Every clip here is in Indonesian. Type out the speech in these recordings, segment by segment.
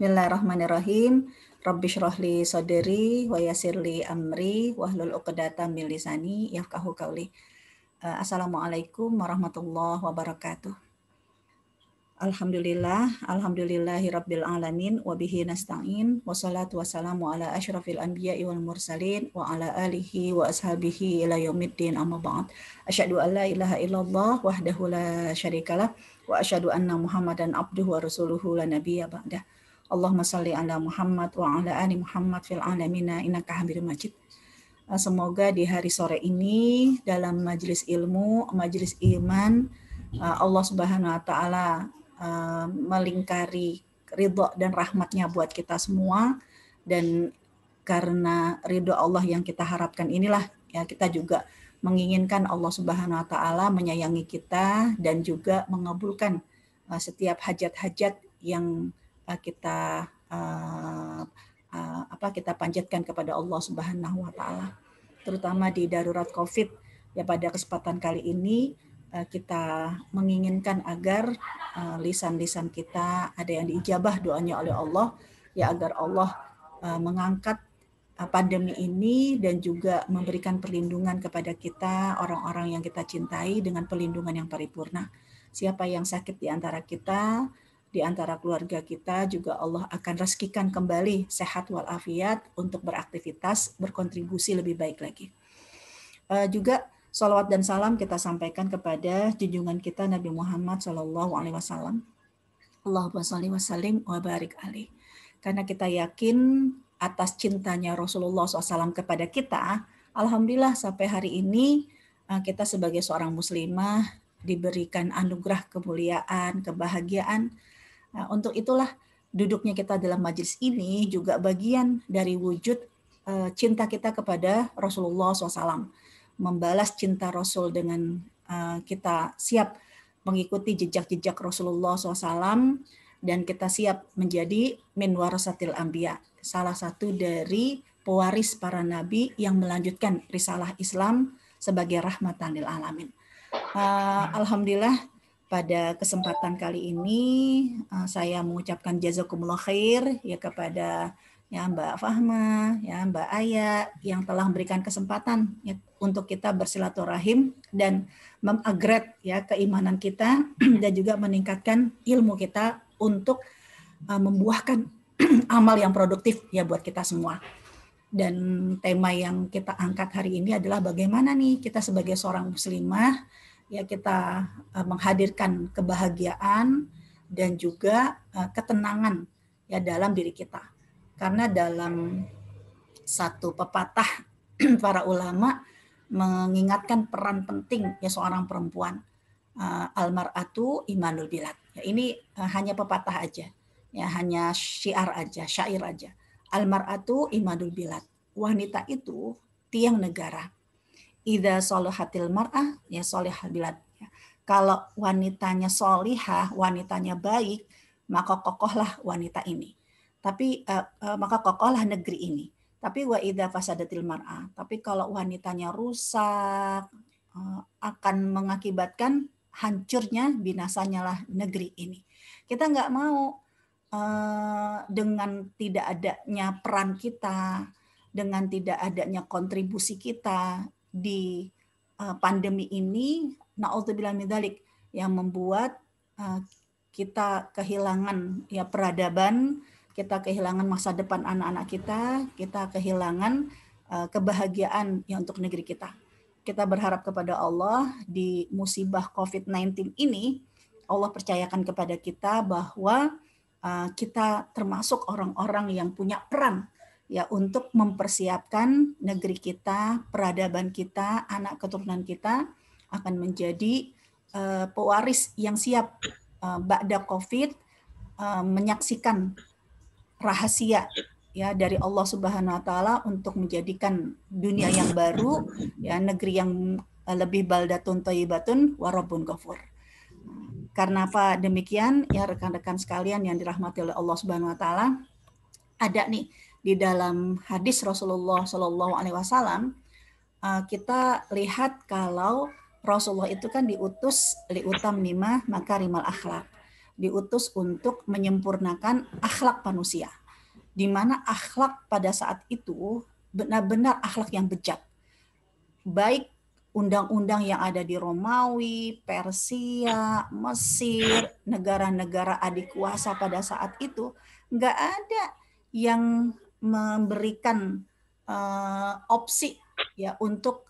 Bismillahirrahmanirrahim. Rabbi shrah li sadri wa yassir li amri wahlul 'uqdatam min lisani yafqahu qawli. Assalamualaikum warahmatullahi wabarakatuh. Alhamdulillahirabbil alamin wa bihi nasta'in wassalatu wassalamu ala asyrafil anbiya'i wal mursalin wa ala alihi wa ashabihi ila yaumiddin amma ba'd. Asyhadu an la ilaha illallah wahdahu la syarikalah wa asyhadu anna Muhammadan abduhu wa rasuluhu la nabiyya ba'dah. Allahumma salli ala Muhammad wa ala ali Muhammad fil alamina innaka Hamidum Majid. Semoga di hari sore ini dalam majelis ilmu, majelis iman, Allah Subhanahu wa taala melingkari ridho dan rahmatnya buat kita semua, dan karena ridho Allah yang kita harapkan inilah ya kita juga menginginkan Allah Subhanahu wa taala menyayangi kita dan juga mengabulkan setiap hajat-hajat yang kita kita panjatkan kepada Allah Subhanahu wa taala, terutama di darurat Covid ya. Pada kesempatan kali ini kita menginginkan agar lisan-lisan kita ada yang diijabah doanya oleh Allah ya, agar Allah mengangkat pandemi ini dan juga memberikan perlindungan kepada kita, orang-orang yang kita cintai, dengan perlindungan yang paripurna. Siapa yang sakit di antara kita, di antara keluarga kita, juga Allah akan rezekikan kembali sehat walafiat untuk beraktivitas, berkontribusi lebih baik lagi. Juga salawat dan salam kita sampaikan kepada junjungan kita Nabi Muhammad SAW. Allahumma shalli wa sallim wa barik alaih. Karena kita yakin atas cintanya Rasulullah SAW kepada kita, alhamdulillah sampai hari ini kita sebagai seorang muslimah diberikan anugerah kemuliaan, kebahagiaan. Untuk itulah duduknya kita dalam majelis ini juga bagian dari wujud cinta kita kepada Rasulullah SAW. Membalas cinta Rasul dengan kita siap mengikuti jejak-jejak Rasulullah SAW, dan kita siap menjadi min warasatil anbiya, salah satu dari pewaris para nabi yang melanjutkan risalah Islam sebagai rahmatan lil alamin. Alhamdulillah pada kesempatan kali ini saya mengucapkan jazakumullah khair ya kepada ya Mbak Fahma, ya Mbak Aya yang telah memberikan kesempatan ya, untuk kita bersilaturahim dan mengupgrade ya keimanan kita dan juga meningkatkan ilmu kita untuk membuahkan amal yang produktif ya buat kita semua. Dan tema yang kita angkat hari ini adalah bagaimana nih kita sebagai seorang muslimah ya kita menghadirkan kebahagiaan dan juga ketenangan ya dalam diri kita. Karena dalam satu pepatah para ulama mengingatkan peran penting ya seorang perempuan, almar'atu imanul bilad. Ya, ini hanya pepatah aja, ya hanya syair aja. Almar'atu imanul bilad. Wanita itu tiang negara. Idza sholahatil mar'ah ya sholihal bilad. Ya. Kalau wanitanya solihah, wanitanya baik, maka kokohlah wanita ini. Tapi maka kokohlah negeri ini. Tapi wa idza fasadatil mar'ah. Tapi kalau wanitanya rusak, akan mengakibatkan hancurnya, binasanya lah negeri ini. Kita nggak mau dengan tidak adanya peran kita, dengan tidak adanya kontribusi kita di pandemi ini, na'udzubillah min dzalik, yang membuat kita kehilangan ya peradaban, kita kehilangan masa depan anak-anak kita kehilangan kebahagiaan ya untuk negeri kita. Kita berharap kepada Allah di musibah COVID-19 ini, Allah percayakan kepada kita bahwa kita termasuk orang-orang yang punya peran ya untuk mempersiapkan negeri kita, peradaban kita, anak keturunan kita akan menjadi pewaris yang siap ba'da Covid menyaksikan rahasia ya dari Allah Subhanahu wa taala untuk menjadikan dunia yang baru ya, negeri yang lebih baldatun thayyibatun wa rabbun ghafur. Karena apa demikian ya rekan-rekan sekalian yang dirahmati oleh Allah Subhanahu wa taala, ada nih di dalam hadis Rasulullah Shallallahu alaihi wasallam kita lihat kalau Rasulullah itu kan diutus liutam mimah makarimal akhlak, diutus untuk menyempurnakan akhlak manusia, di mana akhlak pada saat itu benar-benar akhlak yang bejat. Baik undang-undang yang ada di Romawi, Persia, Mesir, negara-negara adik kuasa pada saat itu, nggak ada yang memberikan opsi ya untuk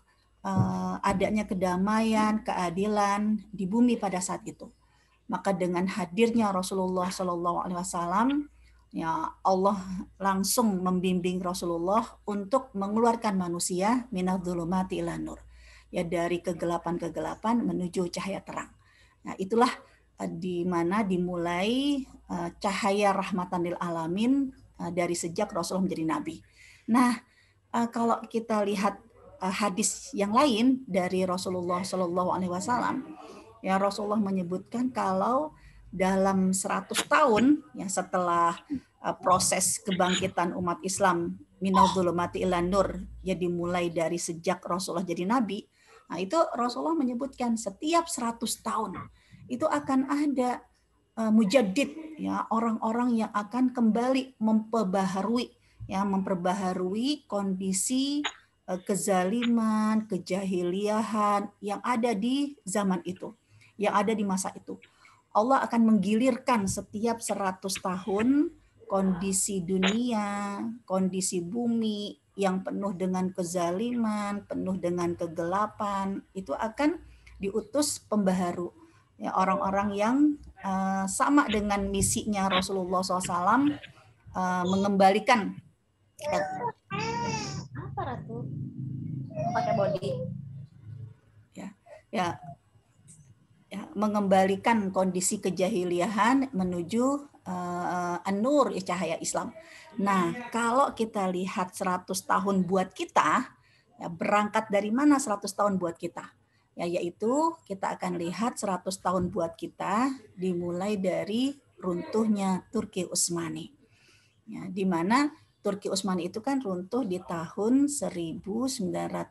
adanya kedamaian, keadilan di bumi pada saat itu. Maka dengan hadirnya Rasulullah Shallallahu Alaihi Wasallam, ya Allah langsung membimbing Rasulullah untuk mengeluarkan manusia minadz-dzulumati ilan nur, ya dari kegelapan-kegelapan menuju cahaya terang. Nah, itulah di mana dimulai cahaya rahmatan lil alamin dari sejak Rasulullah menjadi nabi. Nah, kalau kita lihat hadis yang lain dari Rasulullah Shallallahu Alaihi Wasallam, ya Rasulullah menyebutkan kalau dalam 100 tahun ya setelah proses kebangkitan umat Islam minadz-dzulumati ilan nur, ya dimulai dari sejak Rasulullah jadi nabi. Nah, itu Rasulullah menyebutkan setiap 100 tahun itu akan ada mujaddid, ya orang-orang yang akan kembali memperbaharui kondisi kezaliman, kejahiliahan yang ada di zaman itu, yang ada di masa itu. Allah akan menggilirkan setiap 100 tahun kondisi dunia, kondisi bumi yang penuh dengan kezaliman, penuh dengan kegelapan, itu akan diutus pembaharu. Ya, orang-orang yang sama dengan misinya Rasulullah SAW, mengembalikan apa Ratu? Pakai body. Ya, mengembalikan kondisi kejahiliahan menuju an-nur, cahaya Islam. Nah, kalau kita lihat 100 tahun buat kita, ya berangkat dari mana 100 tahun buat kita? Ya, yaitu kita akan lihat 100 tahun buat kita dimulai dari runtuhnya Turki Utsmani. Ya, di mana Turki Utsmani itu kan runtuh di tahun 1924.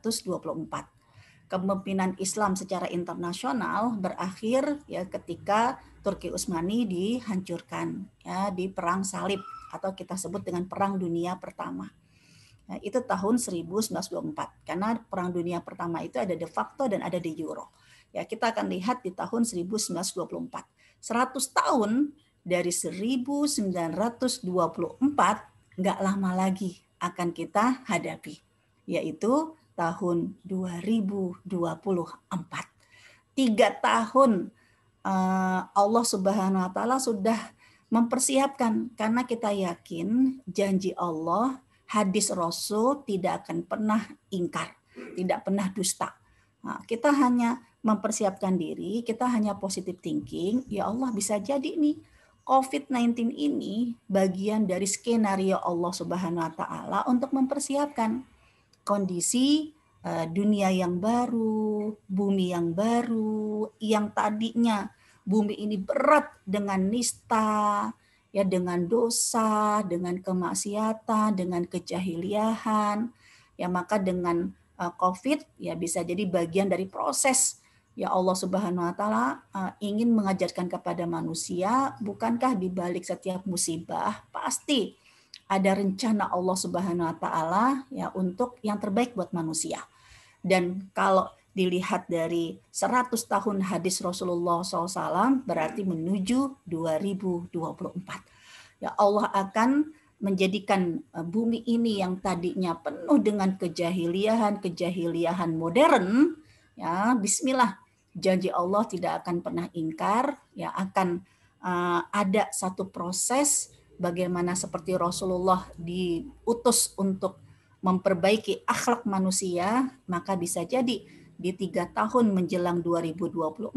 Kepemimpinan Islam secara internasional berakhir ya ketika Turki Utsmani dihancurkan ya di Perang Salib atau kita sebut dengan Perang Dunia Pertama. Nah, itu tahun 1924 karena Perang Dunia Pertama itu ada de facto dan ada de jure. Ya, kita akan lihat di tahun 1924. 100 tahun dari 1924 nggak lama lagi akan kita hadapi, yaitu tahun 2024. 3 tahun Allah Subhanahu wa taala sudah mempersiapkan, karena kita yakin janji Allah, hadis Rasul tidak akan pernah ingkar, tidak pernah dusta. Nah, kita hanya mempersiapkan diri, kita hanya positive thinking, ya Allah bisa jadi nih COVID-19 ini bagian dari skenario Allah Subhanahu wa taala untuk mempersiapkan kondisi dunia yang baru, bumi yang baru, yang tadinya bumi ini berat dengan nista, ya dengan dosa, dengan kemaksiatan, dengan kejahiliahan, ya maka dengan COVID ya bisa jadi bagian dari proses ya Allah Subhanahu wa taala ingin mengajarkan kepada manusia, bukankah di balik setiap musibah pasti ada rencana Allah Subhanahu wa taala ya untuk yang terbaik buat manusia. Dan kalau dilihat dari 100 tahun hadis Rasulullah SAW berarti menuju 2024. Ya Allah akan menjadikan bumi ini yang tadinya penuh dengan kejahiliahan modern, ya bismillah, janji Allah tidak akan pernah ingkar, ya akan ada satu proses bagaimana seperti Rasulullah diutus untuk memperbaiki akhlak manusia, maka bisa jadi di 3 tahun menjelang 2024,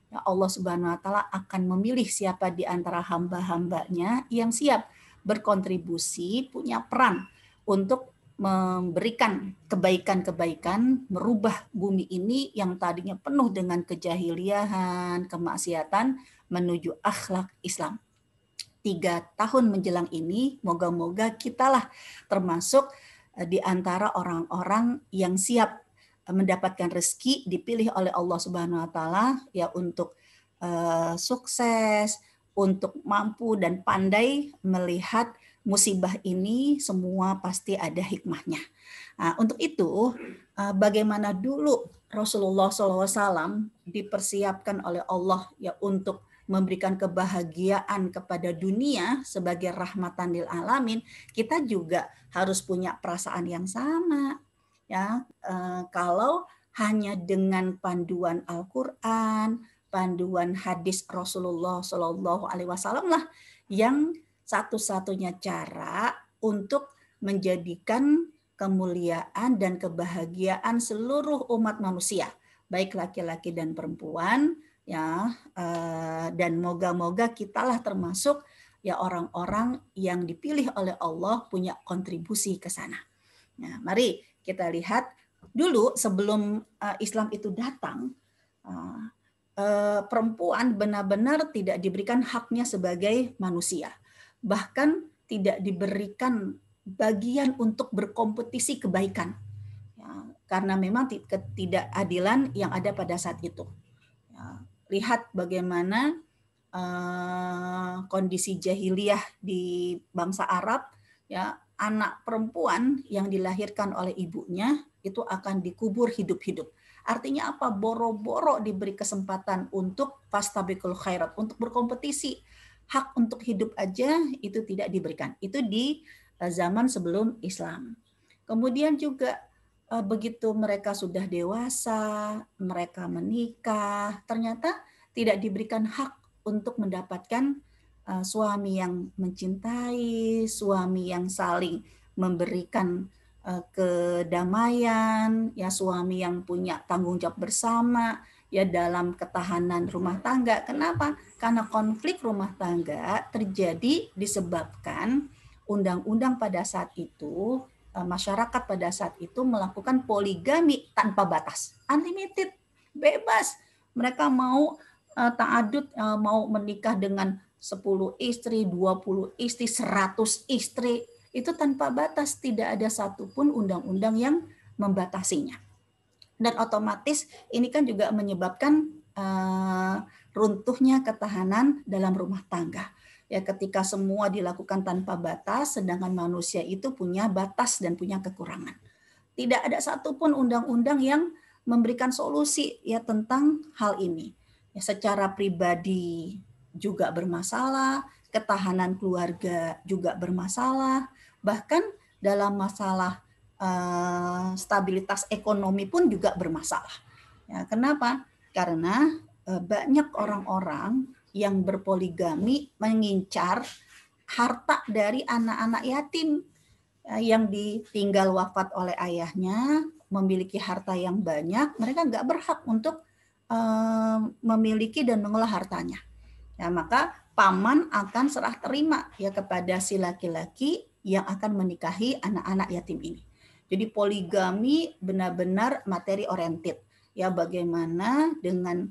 ya Allah Subhanahu wa taala akan memilih siapa di antara hamba-hambanya yang siap berkontribusi, punya peran untuk memberikan kebaikan-kebaikan, merubah bumi ini yang tadinya penuh dengan kejahiliahan, kemaksiatan, menuju akhlak Islam. 3 tahun menjelang ini, moga-moga kitalah termasuk di antara orang-orang yang siap mendapatkan rezeki dipilih oleh Allah Subhanahu wa taala ya untuk sukses, untuk mampu dan pandai melihat musibah ini semua pasti ada hikmahnya. Nah, untuk itu, bagaimana dulu Rasulullah SAW dipersiapkan oleh Allah ya untuk memberikan kebahagiaan kepada dunia sebagai rahmatan lil alamin, kita juga harus punya perasaan yang sama. Ya, kalau hanya dengan panduan Al-Quran, panduan hadis Rasulullah Shallallahu Alaihi Wasallam lah yang satu-satunya cara untuk menjadikan kemuliaan dan kebahagiaan seluruh umat manusia, baik laki-laki dan perempuan, ya, dan moga-moga kitalah termasuk ya orang-orang yang dipilih oleh Allah punya kontribusi ke sana. Nah, mari kita lihat dulu sebelum Islam itu datang, perempuan benar-benar tidak diberikan haknya sebagai manusia, bahkan tidak diberikan bagian untuk berkompetisi kebaikan, ya, karena memang ketidakadilan yang ada pada saat itu. Ya, lihat bagaimana kondisi jahiliyah di bangsa Arab, ya, anak perempuan yang dilahirkan oleh ibunya itu akan dikubur hidup-hidup. Artinya apa? Boro-boro diberi kesempatan untuk fastabiqul khairat, untuk berkompetisi. Hak untuk hidup aja itu tidak diberikan. Itu di zaman sebelum Islam. Kemudian juga begitu mereka sudah dewasa, mereka menikah, ternyata tidak diberikan hak untuk mendapatkan suami yang mencintai, suami yang saling memberikan kedamaian, ya, suami yang punya tanggung jawab bersama ya dalam ketahanan rumah tangga. Kenapa? Karena konflik rumah tangga terjadi disebabkan undang-undang pada saat itu, masyarakat pada saat itu melakukan poligami tanpa batas, unlimited, bebas. Mereka mau ta'adud, mau menikah dengan 10 istri, 20 istri, 100 istri, itu tanpa batas, tidak ada satupun undang-undang yang membatasinya. Dan otomatis ini kan juga menyebabkan runtuhnya ketahanan dalam rumah tangga. Ya, ketika semua dilakukan tanpa batas, sedangkan manusia itu punya batas dan punya kekurangan. Tidak ada satupun undang-undang yang memberikan solusi ya tentang hal ini. Ya, secara pribadi juga bermasalah, ketahanan keluarga juga bermasalah, bahkan dalam masalah stabilitas ekonomi pun juga bermasalah. Ya, kenapa? Karena banyak orang-orang yang berpoligami mengincar harta dari anak-anak yatim yang ditinggal wafat oleh ayahnya, memiliki harta yang banyak, mereka nggak berhak untuk memiliki dan mengolah hartanya. Ya, maka paman akan serah terima ya kepada si laki-laki yang akan menikahi anak-anak yatim ini. Jadi poligami benar-benar materi oriented. Ya, bagaimana dengan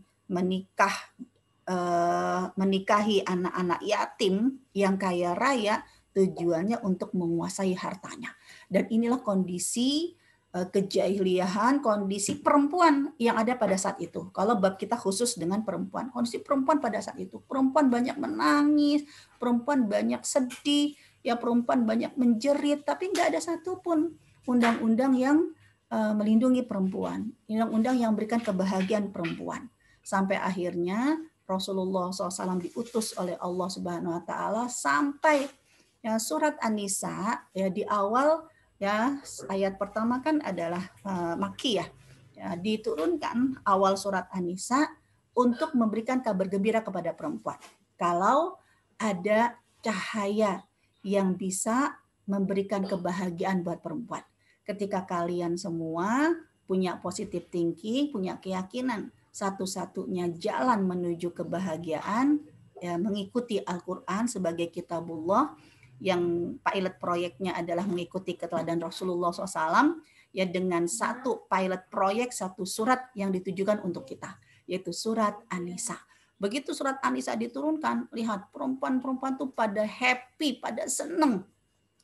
menikahi anak-anak yatim yang kaya raya, tujuannya untuk menguasai hartanya. Dan inilah kondisi kejahiliahan, kondisi perempuan yang ada pada saat itu. Kalau bab kita khusus dengan perempuan, kondisi perempuan pada saat itu, perempuan banyak menangis, perempuan banyak sedih, ya, perempuan banyak menjerit, tapi nggak ada satupun undang-undang yang melindungi perempuan, undang-undang yang memberikan kebahagiaan perempuan. Sampai akhirnya Rasulullah SAW diutus oleh Allah Subhanahu Wa Taala sampai ya, surat An-Nisa ya di awal. Ya, ayat pertama kan adalah Makkiyah. Ya, diturunkan awal surat An-Nisa untuk memberikan kabar gembira kepada perempuan. Kalau ada cahaya yang bisa memberikan kebahagiaan buat perempuan. Ketika kalian semua punya positive thinking, punya keyakinan satu-satunya jalan menuju kebahagiaan ya, mengikuti Al-Quran sebagai kitabullah, yang pilot proyeknya adalah mengikuti keteladanan Rasulullah SAW, ya, dengan satu pilot proyek, satu surat yang ditujukan untuk kita, yaitu surat An-Nisa. Begitu surat An-Nisa diturunkan, lihat perempuan-perempuan tuh pada happy, pada seneng,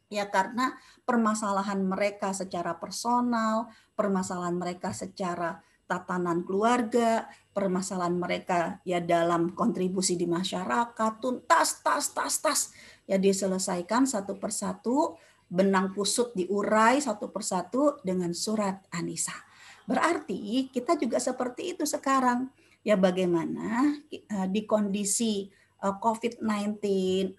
ya, karena permasalahan mereka secara personal, permasalahan mereka secara tatanan keluarga, permasalahan mereka ya dalam kontribusi di masyarakat, tuntas, tas, ya diselesaikan satu persatu, benang kusut diurai satu persatu dengan surat An-Nisa. Berarti kita juga seperti itu sekarang. Ya bagaimana di kondisi COVID-19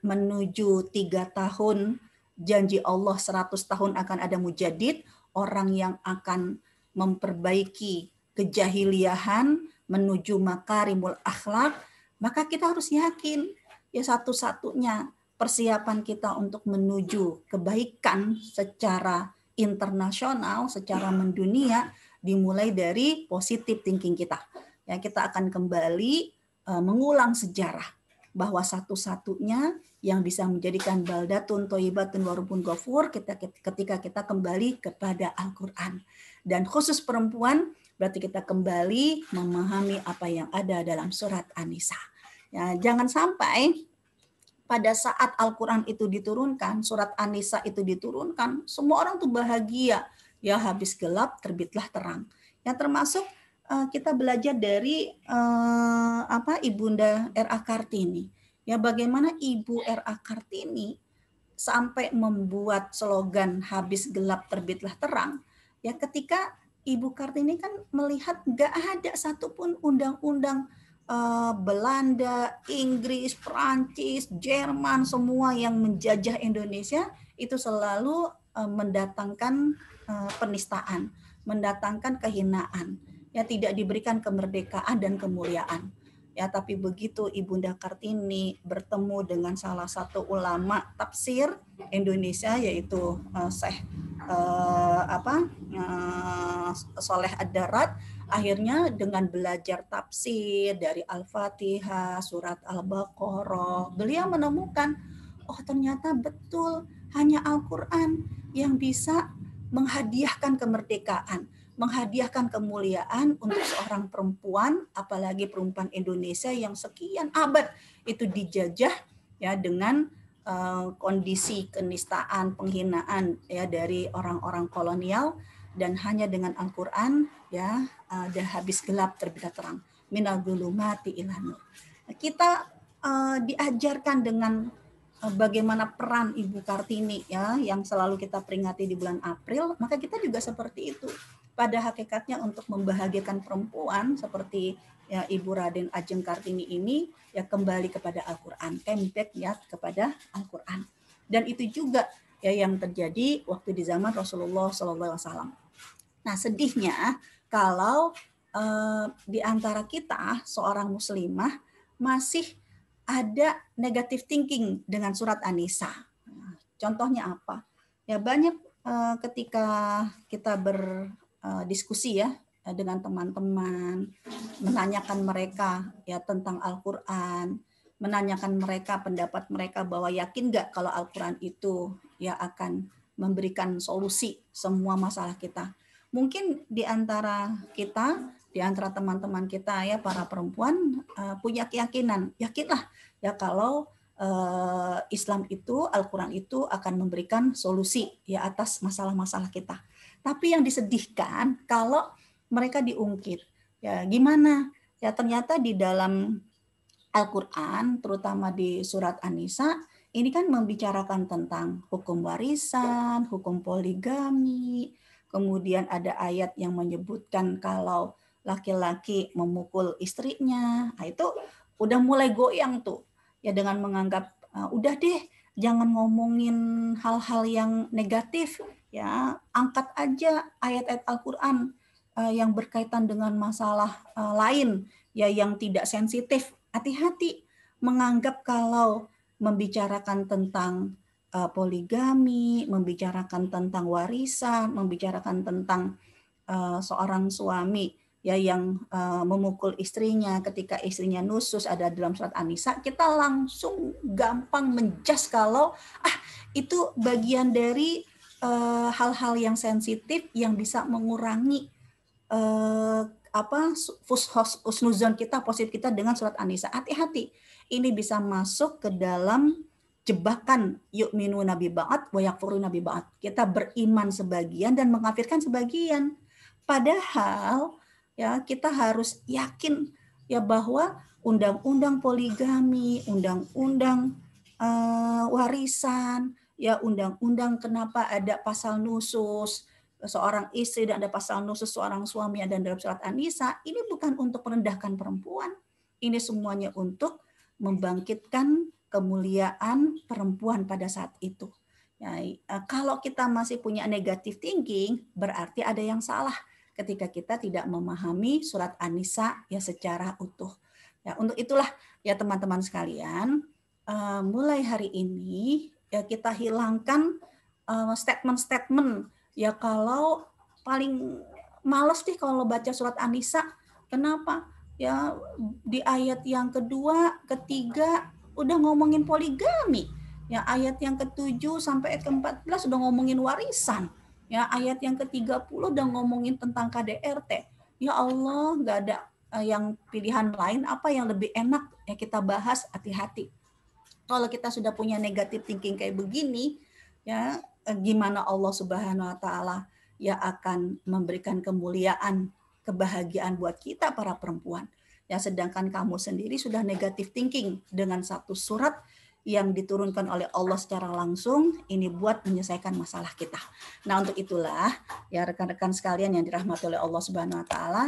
menuju 3 tahun, janji Allah 100 tahun akan ada mujadid, orang yang akan memperbaiki kejahiliahan menuju makarimul akhlak, maka kita harus yakin ya satu-satunya persiapan kita untuk menuju kebaikan secara internasional, secara mendunia dimulai dari positive thinking kita. Ya, kita akan kembali mengulang sejarah bahwa satu-satunya yang bisa menjadikan baldatun thayyibatun wa rabbun ghafur ketika kita kembali kepada Al-Qur'an. Dan khusus perempuan berarti kita kembali memahami apa yang ada dalam surat An-Nisa. Ya, jangan sampai pada saat Al-Qur'an itu diturunkan, surat An-Nisa itu diturunkan, semua orang tuh bahagia. Ya habis gelap terbitlah terang. Yang termasuk kita belajar dari Ibunda R.A. Kartini. Ya bagaimana Ibu R.A. Kartini sampai membuat slogan habis gelap terbitlah terang. Ya ketika Ibu Kartini kan melihat nggak ada satupun undang-undang Belanda, Inggris, Prancis, Jerman, semua yang menjajah Indonesia itu selalu mendatangkan penistaan, mendatangkan kehinaan. Ya tidak diberikan kemerdekaan dan kemuliaan. Ya tapi begitu Ibunda Kartini bertemu dengan salah satu ulama tafsir Indonesia yaitu Syekh Soleh Ad-Darat, akhirnya dengan belajar tafsir dari Al-Fatihah, surat Al-Baqarah, beliau menemukan oh ternyata betul hanya Al-Qur'an yang bisa menghadiahkan kemerdekaan, menghadiahkan kemuliaan untuk seorang perempuan, apalagi perempuan Indonesia yang sekian abad itu dijajah ya dengan kondisi kenistaan, penghinaan ya dari orang-orang kolonial, dan hanya dengan Al-Qur'an ya dah habis gelap terbitlah terang. Minal dzulumati ilan nur. Kita diajarkan dengan bagaimana peran Ibu Kartini ya yang selalu kita peringati di bulan April, maka kita juga seperti itu. Pada hakikatnya untuk membahagiakan perempuan seperti ya Ibu Raden Ajeng Kartini ini ya kembali kepada Al-Qur'an, comeback ya kepada Al-Qur'an. Dan itu juga ya yang terjadi waktu di zaman Rasulullah SAW. Nah, sedihnya kalau di antara kita seorang muslimah masih ada negative thinking dengan surat An-Nisa. Nah, contohnya apa? Ya banyak ketika kita berdiskusi ya dengan teman-teman, menanyakan mereka ya tentang Al-Qur'an, menanyakan mereka pendapat mereka bahwa yakin nggak kalau Al-Qur'an itu ya akan memberikan solusi semua masalah kita. Mungkin di antara kita, di antara teman-teman kita ya para perempuan punya keyakinan, yakinlah ya kalau Islam itu, Al-Qur'an itu akan memberikan solusi ya atas masalah-masalah kita. Tapi yang disedihkan kalau mereka diungkit. Ya, gimana? Ya ternyata di dalam Al-Qur'an, terutama di surat An-Nisa, ini kan membicarakan tentang hukum warisan, hukum poligami, kemudian ada ayat yang menyebutkan kalau laki-laki memukul istrinya. Nah, itu udah mulai goyang tuh. Ya dengan menganggap udah deh jangan ngomongin hal-hal yang negatif, ya angkat aja ayat-ayat Al-Qur'an yang berkaitan dengan masalah lain ya yang tidak sensitif. Hati-hati menganggap kalau membicarakan tentang poligami, membicarakan tentang warisan, membicarakan tentang seorang suami ya yang memukul istrinya ketika istrinya nusus ada dalam surat An-Nisa, kita langsung gampang menjas kalau itu bagian dari hal-hal yang sensitif yang bisa mengurangi husnuzon kita, positif kita dengan surat An-Nisa. Hati-hati, ini bisa masuk ke dalam jebakan yu'minuna bi ba'd wa yakfuruna bi ba'd. Kita beriman sebagian dan mengkafirkan sebagian. Padahal ya kita harus yakin ya bahwa undang-undang poligami, undang-undang warisan, ya undang-undang kenapa ada pasal nusus seorang istri dan ada pasal nusus seorang suami dan dalam surat An-Nisa, ini bukan untuk merendahkan perempuan. Ini semuanya untuk membangkitkan kemuliaan perempuan pada saat itu. Ya, kalau kita masih punya negative thinking, berarti ada yang salah ketika kita tidak memahami surat An-Nisa ya secara utuh. Ya, untuk itulah ya teman-teman sekalian, mulai hari ini ya kita hilangkan statement-statement ya kalau paling males nih kalau baca surat An-Nisa. Kenapa? Ya di ayat yang kedua, ketiga udah ngomongin poligami. Ya ayat yang ke-7 sampai ayat ke-14 udah ngomongin warisan. Ya ayat yang ke-30 udah ngomongin tentang KDRT. Ya Allah, nggak ada yang pilihan lain apa yang lebih enak ya kita bahas. Hati-hati. Kalau kita sudah punya negative thinking kayak begini, ya gimana Allah Subhanahu wa taala ya akan memberikan kemuliaan, kebahagiaan buat kita para perempuan. Ya sedangkan kamu sendiri sudah negative thinking dengan satu surat yang diturunkan oleh Allah secara langsung, ini buat menyelesaikan masalah kita. Nah, untuk itulah ya rekan-rekan sekalian yang dirahmati oleh Allah Subhanahu wa taala,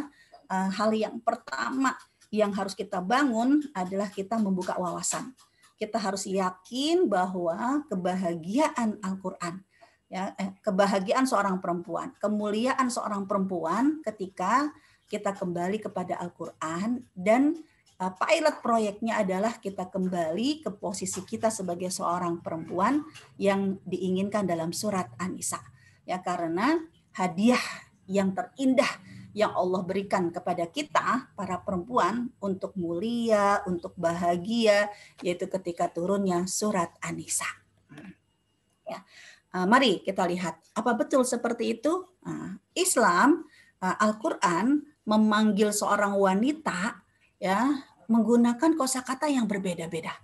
hal yang pertama yang harus kita bangun adalah kita membuka wawasan. Kita harus yakin bahwa kebahagiaan Al-Qur'an, ya, kebahagiaan seorang perempuan, kemuliaan seorang perempuan ketika kita kembali kepada Al-Qur'an, dan pilot proyeknya adalah kita kembali ke posisi kita sebagai seorang perempuan yang diinginkan dalam surat An-Nisa. Ya, karena hadiah yang terindah yang Allah berikan kepada kita para perempuan untuk mulia, untuk bahagia, yaitu ketika turunnya surat An-Nisa. Ya. Mari kita lihat apa betul seperti itu. Islam, Al-Qur'an memanggil seorang wanita ya menggunakan kosakata yang berbeda-beda.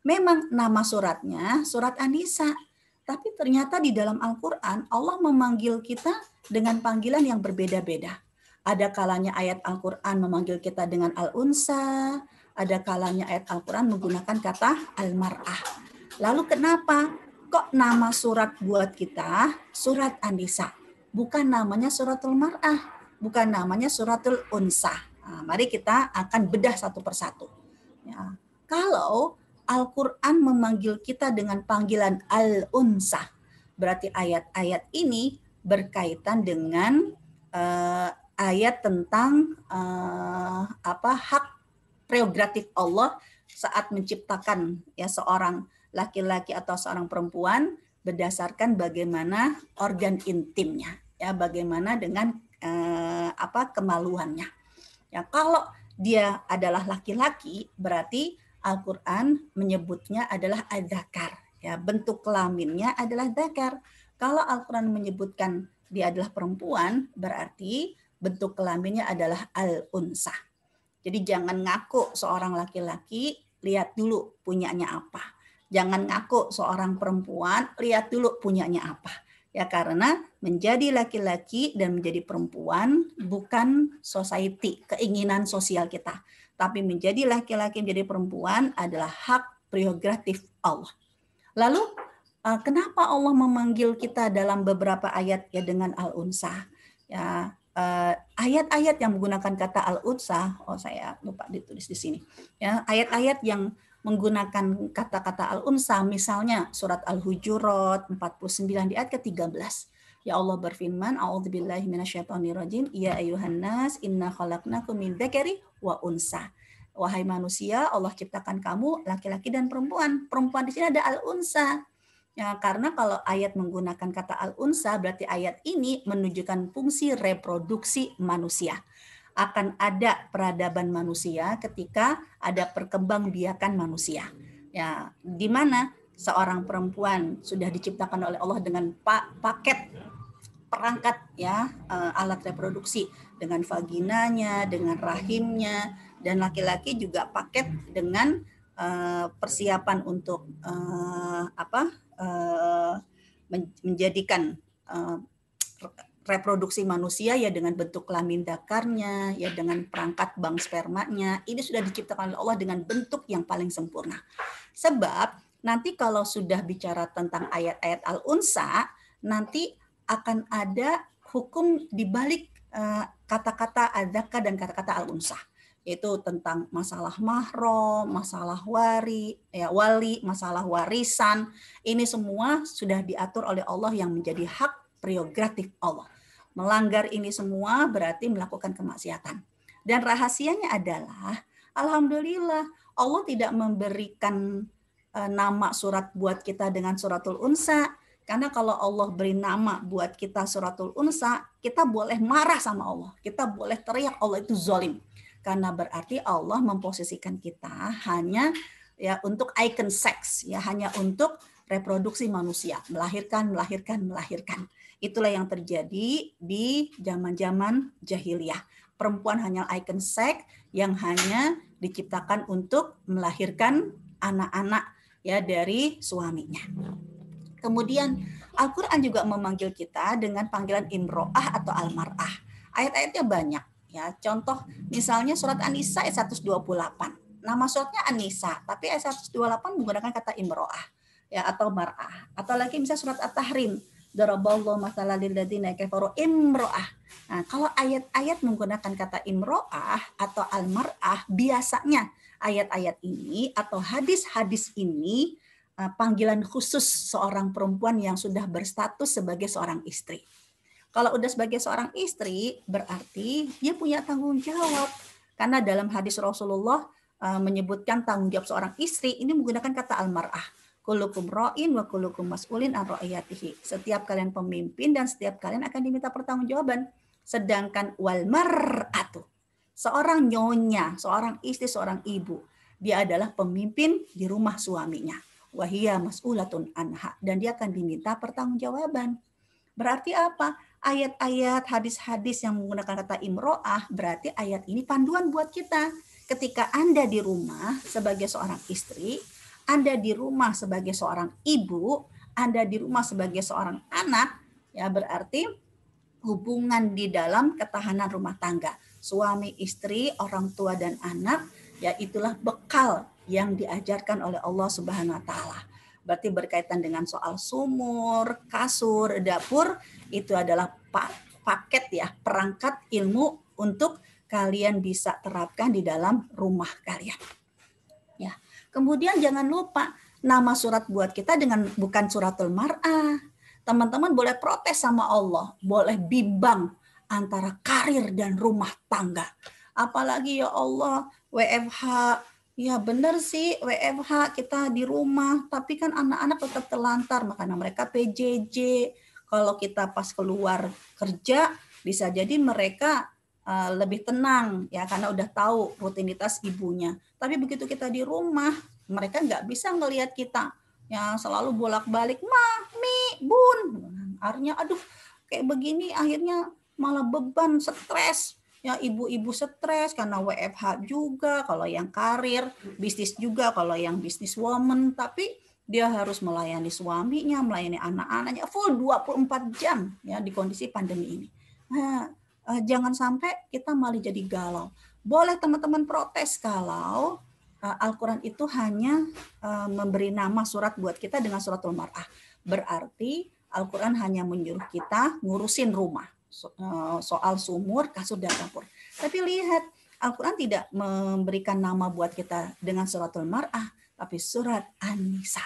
Memang nama suratnya surat An-Nisa, tapi ternyata di dalam Al-Qur'an Allah memanggil kita dengan panggilan yang berbeda-beda. Ada kalanya ayat Al-Qur'an memanggil kita dengan al-unsa, ada kalanya ayat Al-Qur'an menggunakan kata al-mar'ah. Lalu kenapa kok nama surat buat kita surat An-Nisa? Bukan namanya suratul mar'ah, bukan namanya suratul unsa. Nah, mari kita akan bedah satu persatu. Ya. Kalau Al-Quran memanggil kita dengan panggilan al-unsa, berarti ayat-ayat ini berkaitan dengan ayat tentang hak prerogatif Allah saat menciptakan ya seorang laki-laki atau seorang perempuan berdasarkan bagaimana organ intimnya, ya bagaimana dengan kemaluannya. Ya kalau dia adalah laki-laki berarti Al-Qur'an menyebutnya adalah adzakar, ya bentuk kelaminnya adalah dzakar. Kalau Al-Qur'an menyebutkan dia adalah perempuan berarti bentuk kelaminnya adalah al-unsa. Jadi jangan ngaku seorang laki-laki, lihat dulu punyanya apa. Jangan ngaku seorang perempuan, lihat dulu punyanya apa. Ya karena menjadi laki-laki dan menjadi perempuan bukan society, keinginan sosial kita. Tapi menjadi laki-laki menjadi perempuan adalah hak prerogatif Allah. Lalu kenapa Allah memanggil kita dalam beberapa ayat ya dengan al-unsa? Ya, ayat-ayat yang menggunakan kata al-unsa, saya lupa ditulis di sini. Ya, ayat-ayat yang menggunakan kata-kata al-unsa, misalnya surat Al-Hujurat 49 di ayat ke-13. Ya Allah berfirman, a'udzubillahi minasyaitonirrajim, ya ayyuhan nas inna khalaqnakum min dzakari wa unsa. Wahai manusia, Allah ciptakan kamu laki-laki dan perempuan. Perempuan di sini ada al-unsa. Ya, karena kalau ayat menggunakan kata al-unsa, berarti ayat ini menunjukkan fungsi reproduksi manusia. Akan ada peradaban manusia ketika ada perkembangbiakan manusia. Ya, di mana seorang perempuan sudah diciptakan oleh Allah dengan paket perangkat ya alat reproduksi dengan vaginanya, dengan rahimnya, dan laki-laki juga paket dengan persiapan untuk menjadikan reproduksi manusia ya dengan bentuk kelamin dakarnya, ya dengan perangkat bank spermanya, ini sudah diciptakan oleh Allah dengan bentuk yang paling sempurna. Sebab nanti kalau sudah bicara tentang ayat-ayat al-unsa, nanti akan ada hukum di balik kata-kata adzaka dan kata-kata al-unsa, yaitu tentang masalah mahram, masalah wali, masalah warisan. Ini semua sudah diatur oleh Allah yang menjadi hak prerogatif Allah. Melanggar ini semua berarti melakukan kemaksiatan. Dan rahasianya adalah, alhamdulillah, Allah tidak memberikan nama surat buat kita dengan suratul unsa. Karena kalau Allah beri nama buat kita suratul unsa, kita boleh marah sama Allah. Kita boleh teriak Allah itu zalim. Karena berarti Allah memposisikan kita hanya ya untuk icon seks, ya hanya untuk reproduksi manusia, melahirkan. Itulah yang terjadi di zaman-zaman jahiliyah. Perempuan hanya icon seks yang hanya diciptakan untuk melahirkan anak-anak ya dari suaminya. Kemudian Al-Quran juga memanggil kita dengan panggilan imro'ah atau almar'ah. Ayat-ayatnya banyak. Ya, contoh misalnya surat An-Nisa ayat 128. Nama suratnya An-Nisa, tapi ayat 128 menggunakan kata imro'ah ya atau mar'ah. Atau lagi misalnya surat At-Tahrim, daraballahu mathalan lil ladzina kafaru imro'ah. Nah, kalau ayat-ayat menggunakan kata imro'ah atau al-mar'ah, biasanya ayat-ayat ini atau hadis-hadis ini panggilan khusus seorang perempuan yang sudah berstatus sebagai seorang istri. Kalau udah sebagai seorang istri, berarti dia punya tanggung jawab. Karena dalam hadis Rasulullah menyebutkan tanggung jawab seorang istri, ini menggunakan kata al-mar'ah. Kullukum ra'in wa kullukum mas'ulin an ra'iyatihi. Setiap kalian pemimpin dan setiap kalian akan diminta pertanggungjawaban. Sedangkan wal mar'atu, seorang nyonya, seorang istri, seorang ibu, dia adalah pemimpin di rumah suaminya. Wahiyya mas'ulatun anha, dan dia akan diminta pertanggungjawaban. Berarti apa? Ayat-ayat, hadis-hadis yang menggunakan kata imro'ah, berarti ayat ini panduan buat kita. Ketika Anda di rumah sebagai seorang istri, Anda di rumah sebagai seorang ibu, Anda di rumah sebagai seorang anak, ya berarti hubungan di dalam ketahanan rumah tangga. Suami, istri, orang tua, dan anak, ya itulah bekal yang diajarkan oleh Allah Subhanahu wa Ta'ala. Berarti berkaitan dengan soal sumur, kasur, dapur, itu adalah paket ya, perangkat ilmu untuk kalian bisa terapkan di dalam rumah kalian. Ya. Kemudian jangan lupa nama surat buat kita dengan bukan suratul mar'ah. Teman-teman boleh protes sama Allah, boleh bimbang antara karir dan rumah tangga. Apalagi ya Allah, WFH. Ya benar sih WFH kita di rumah, tapi kan anak-anak tetap terlantar, makanya mereka PJJ. Kalau kita pas keluar kerja, bisa jadi mereka lebih tenang ya karena udah tahu rutinitas ibunya. Tapi begitu kita di rumah, mereka nggak bisa ngelihat kita yang selalu bolak-balik, Mami, Bun. Akhirnya aduh kayak begini, akhirnya malah beban, stres. Ya ibu-ibu stres karena WFH juga, kalau yang karir, bisnis juga, kalau yang bisnis woman, tapi dia harus melayani suaminya, melayani anak-anaknya full 24 jam ya di kondisi pandemi ini. Nah, jangan sampai kita malah jadi galau. Boleh teman-teman protes kalau Al-Quran itu hanya memberi nama surat buat kita dengan suratul mar'ah. Berarti Al-Quran hanya menyuruh kita ngurusin rumah. Soal sumur, kasur, dan dapur. Tapi lihat, Al-Quran tidak memberikan nama buat kita dengan suratul mar'ah, tapi surat An-Nisa.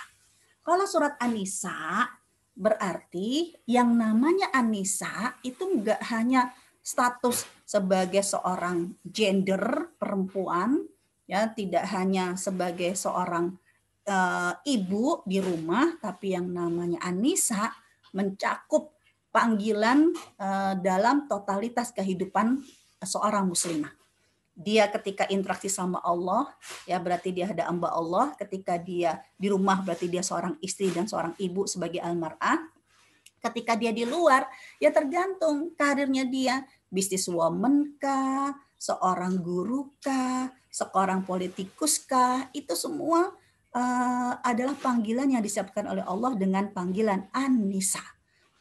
Kalau surat An-Nisa, berarti yang namanya An-Nisa itu enggak hanya status sebagai seorang gender perempuan, ya tidak hanya sebagai seorang ibu di rumah, tapi yang namanya An-Nisa mencakup panggilan dalam totalitas kehidupan seorang muslimah. Dia ketika interaksi sama Allah, ya berarti dia ada hamba Allah. Ketika dia di rumah, berarti dia seorang istri dan seorang ibu sebagai al-mar'ah. Ketika dia di luar, ya tergantung karirnya dia. Bisnis woman kah, seorang guru kah, seorang politikus kah, itu semua adalah panggilan yang disiapkan oleh Allah dengan panggilan An-Nisa.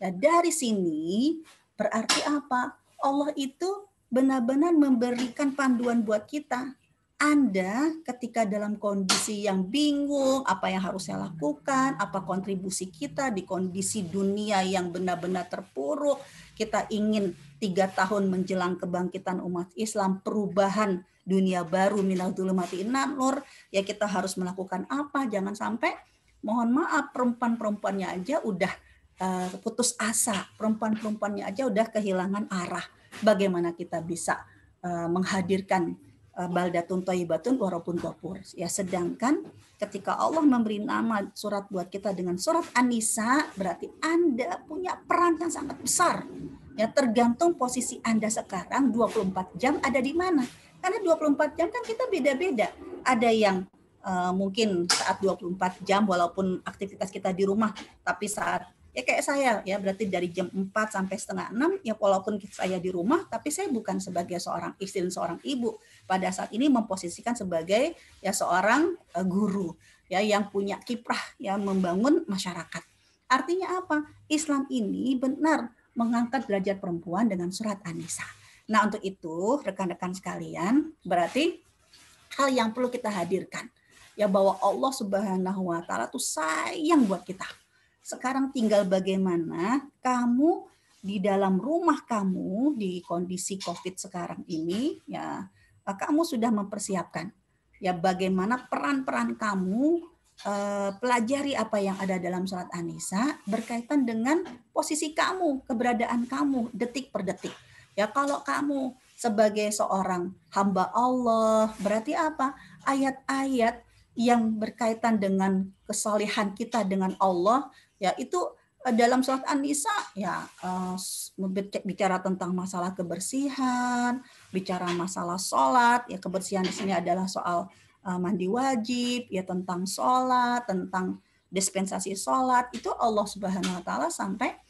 Nah, dari sini Berarti apa? Allah itu benar-benar memberikan panduan buat kita. Anda ketika dalam kondisi yang bingung, apa yang harus saya lakukan, apa kontribusi kita di kondisi dunia yang benar-benar terpuruk, kita ingin 3 tahun menjelang kebangkitan umat Islam, perubahan dunia baru minal dzulumati ilan nur, ya kita harus melakukan apa? Jangan sampai, mohon maaf, perempuan-perempuannya aja udah putus asa, perempuan-perempuannya aja udah kehilangan arah. Bagaimana kita bisa menghadirkan baldatun thayyibatun warabun ghafur. Ya, sedangkan ketika Allah memberi nama surat buat kita dengan surat An-Nisa, berarti Anda punya peran yang sangat besar. Ya, tergantung posisi Anda sekarang 24 jam ada di mana. Karena 24 jam kan kita beda-beda. Ada yang mungkin saat 24 jam walaupun aktivitas kita di rumah, tapi saat ya kayak saya, ya berarti dari jam 4 sampai setengah 6, ya walaupun saya di rumah, tapi saya bukan sebagai seorang istri dan seorang ibu. Pada saat ini memposisikan sebagai ya seorang guru, ya yang punya kiprah yang membangun masyarakat. Artinya apa? Islam ini benar mengangkat derajat perempuan dengan surat An-Nisa. Nah, untuk itu rekan-rekan sekalian, berarti hal yang perlu kita hadirkan ya bahwa Allah Subhanahu wa taala tuh sayang buat kita. Sekarang tinggal bagaimana kamu di dalam rumah kamu di kondisi COVID sekarang ini, ya kamu sudah mempersiapkan ya bagaimana peran-peran kamu, pelajari apa yang ada dalam surat An-Nisa berkaitan dengan posisi kamu, keberadaan kamu detik per detik. Ya kalau kamu sebagai seorang hamba Allah, berarti apa? Ayat-ayat yang berkaitan dengan kesalehan kita dengan Allah, ya itu dalam surat An-Nisa ya bicara tentang masalah kebersihan, bicara masalah sholat, ya kebersihan di sini adalah soal mandi wajib, ya tentang sholat, tentang dispensasi sholat, itu Allah Subhanahu wa taala sampai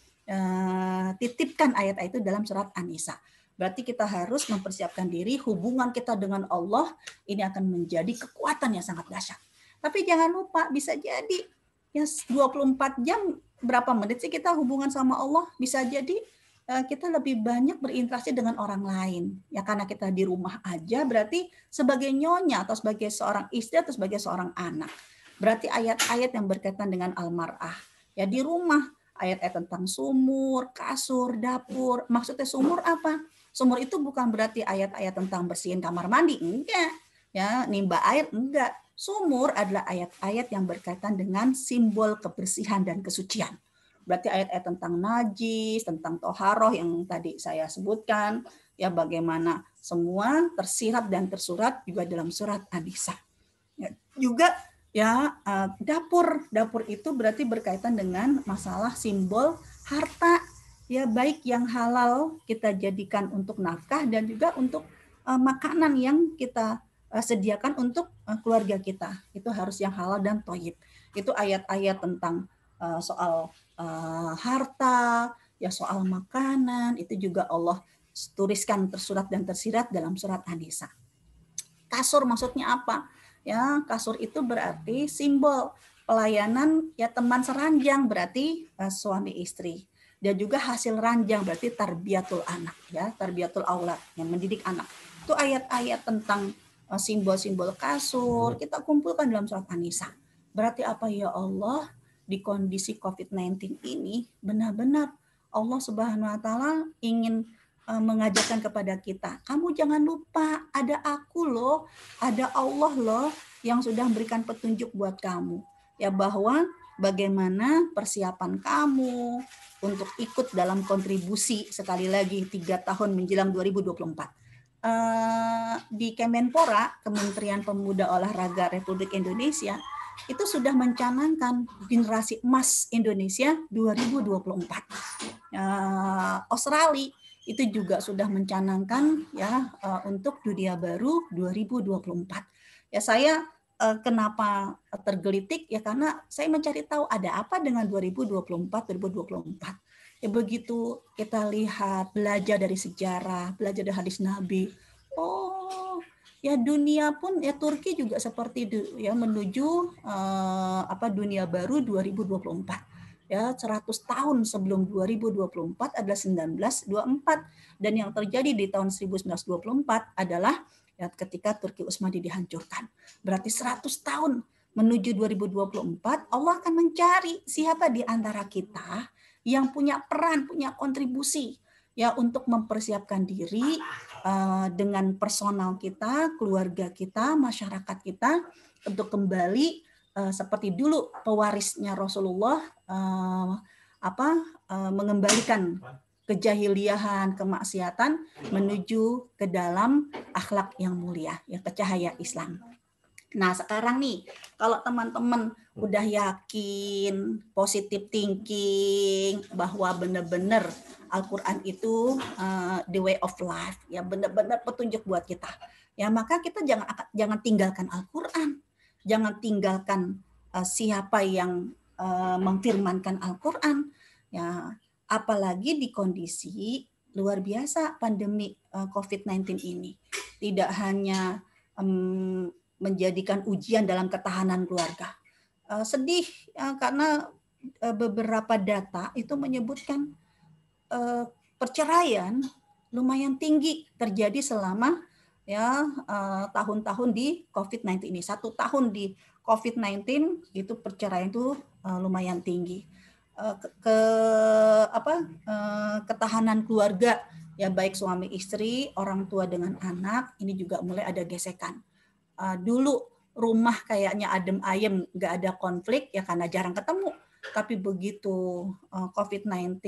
titipkan ayat-ayat itu dalam surat An-Nisa. Berarti kita harus mempersiapkan diri, hubungan kita dengan Allah ini akan menjadi kekuatan yang sangat dahsyat. Tapi jangan lupa, bisa jadi ya 24 jam berapa menit sih kita hubungan sama Allah, bisa jadi kita lebih banyak berinteraksi dengan orang lain. Ya karena kita di rumah aja, berarti sebagai nyonya atau sebagai seorang istri atau sebagai seorang anak. Berarti ayat-ayat yang berkaitan dengan al-mar'ah. Ya di rumah, ayat-ayat tentang sumur, kasur, dapur. Maksudnya sumur apa? Sumur itu bukan berarti ayat-ayat tentang bersihin kamar mandi, enggak. Ya, nimba air, enggak. Sumur adalah ayat-ayat yang berkaitan dengan simbol kebersihan dan kesucian. Berarti ayat-ayat tentang najis, tentang toharoh yang tadi saya sebutkan, ya bagaimana semua tersirat dan tersurat juga dalam surat An-Nisa. Ya, juga ya dapur itu berarti berkaitan dengan masalah simbol harta, ya baik yang halal kita jadikan untuk nafkah dan juga untuk makanan yang kita sediakan untuk keluarga kita. Itu harus yang halal dan thayyib. Itu ayat-ayat tentang soal harta, ya soal makanan, itu juga Allah tuliskan tersurat dan tersirat dalam surat An-Nisa. Kasur maksudnya apa? Ya, kasur itu berarti simbol pelayanan ya teman seranjang, berarti suami istri. Dan juga hasil ranjang berarti tarbiyatul anak, ya, tarbiyatul aulad, yang mendidik anak. Itu ayat-ayat tentang simbol-simbol kasur kita kumpulkan dalam surat An-Nisa. Berarti apa ya Allah, di kondisi COVID-19 ini benar-benar Allah Subhanahu wa taala ingin mengajarkan kepada kita, kamu jangan lupa ada aku loh, ada Allah loh yang sudah memberikan petunjuk buat kamu. Ya bahwa bagaimana persiapan kamu untuk ikut dalam kontribusi sekali lagi 3 tahun menjelang 2024. Di Kemenpora, Kementerian Pemuda Olahraga Republik Indonesia, itu sudah mencanangkan generasi emas Indonesia 2024. Australia itu juga sudah mencanangkan ya untuk dunia baru 2024. Ya saya kenapa tergelitik ya karena saya mencari tahu ada apa dengan 2024. Ya begitu kita lihat, belajar dari sejarah, belajar dari hadis Nabi. Oh, ya dunia pun ya Turki juga seperti ya menuju dunia baru 2024. ya 100 tahun sebelum 2024 adalah 1924, dan yang terjadi di tahun 1924 adalah ya ketika Turki Utsmani dihancurkan. Berarti 100 tahun menuju 2024 Allah akan mencari siapa di antara kita yang punya peran, punya kontribusi ya untuk mempersiapkan diri dengan personal kita, keluarga kita, masyarakat kita untuk kembali seperti dulu pewarisnya Rasulullah mengembalikan kejahiliahan, kemaksiatan menuju ke dalam akhlak yang mulia, ya, ke cahaya Islam. Nah, sekarang nih, kalau teman-teman udah yakin, positive thinking, bahwa benar-benar Al-Quran itu the way of life, ya benar-benar petunjuk buat kita. Ya, maka kita jangan tinggalkan Al-Quran, jangan tinggalkan siapa yang memfirmankan Al-Quran. Ya, apalagi di kondisi luar biasa pandemi COVID-19 ini. Tidak hanya menjadikan ujian dalam ketahanan keluarga. Sedih karena beberapa data itu menyebutkan perceraian lumayan tinggi terjadi selama ya tahun-tahun di COVID-19 ini. 1 tahun di COVID-19 itu perceraian itu lumayan tinggi. Ketahanan keluarga ya, baik suami istri, orang tua dengan anak, ini juga mulai ada gesekan. Dulu rumah kayaknya adem ayem, nggak ada konflik ya karena jarang ketemu. Tapi begitu COVID-19,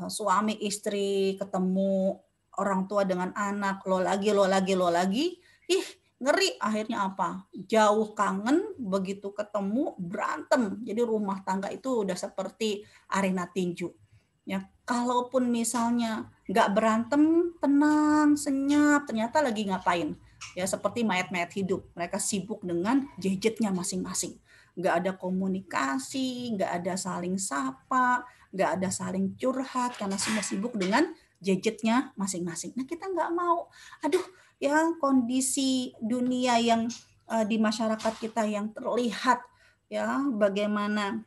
suami istri ketemu, orang tua dengan anak, lo lagi, ngeri. Akhirnya apa? Jauh kangen, begitu ketemu berantem. Jadi rumah tangga itu udah seperti arena tinju. Ya, kalaupun misalnya nggak berantem, tenang, senyap, ternyata lagi ngapain? Ya, seperti mayat-mayat hidup. Mereka sibuk dengan gadgetnya masing-masing. Nggak ada komunikasi, nggak ada saling sapa, nggak ada saling curhat, karena semua sibuk dengan gadgetnya masing-masing. Nah, kita nggak mau. Aduh, ya kondisi dunia yang di masyarakat kita yang terlihat, ya bagaimana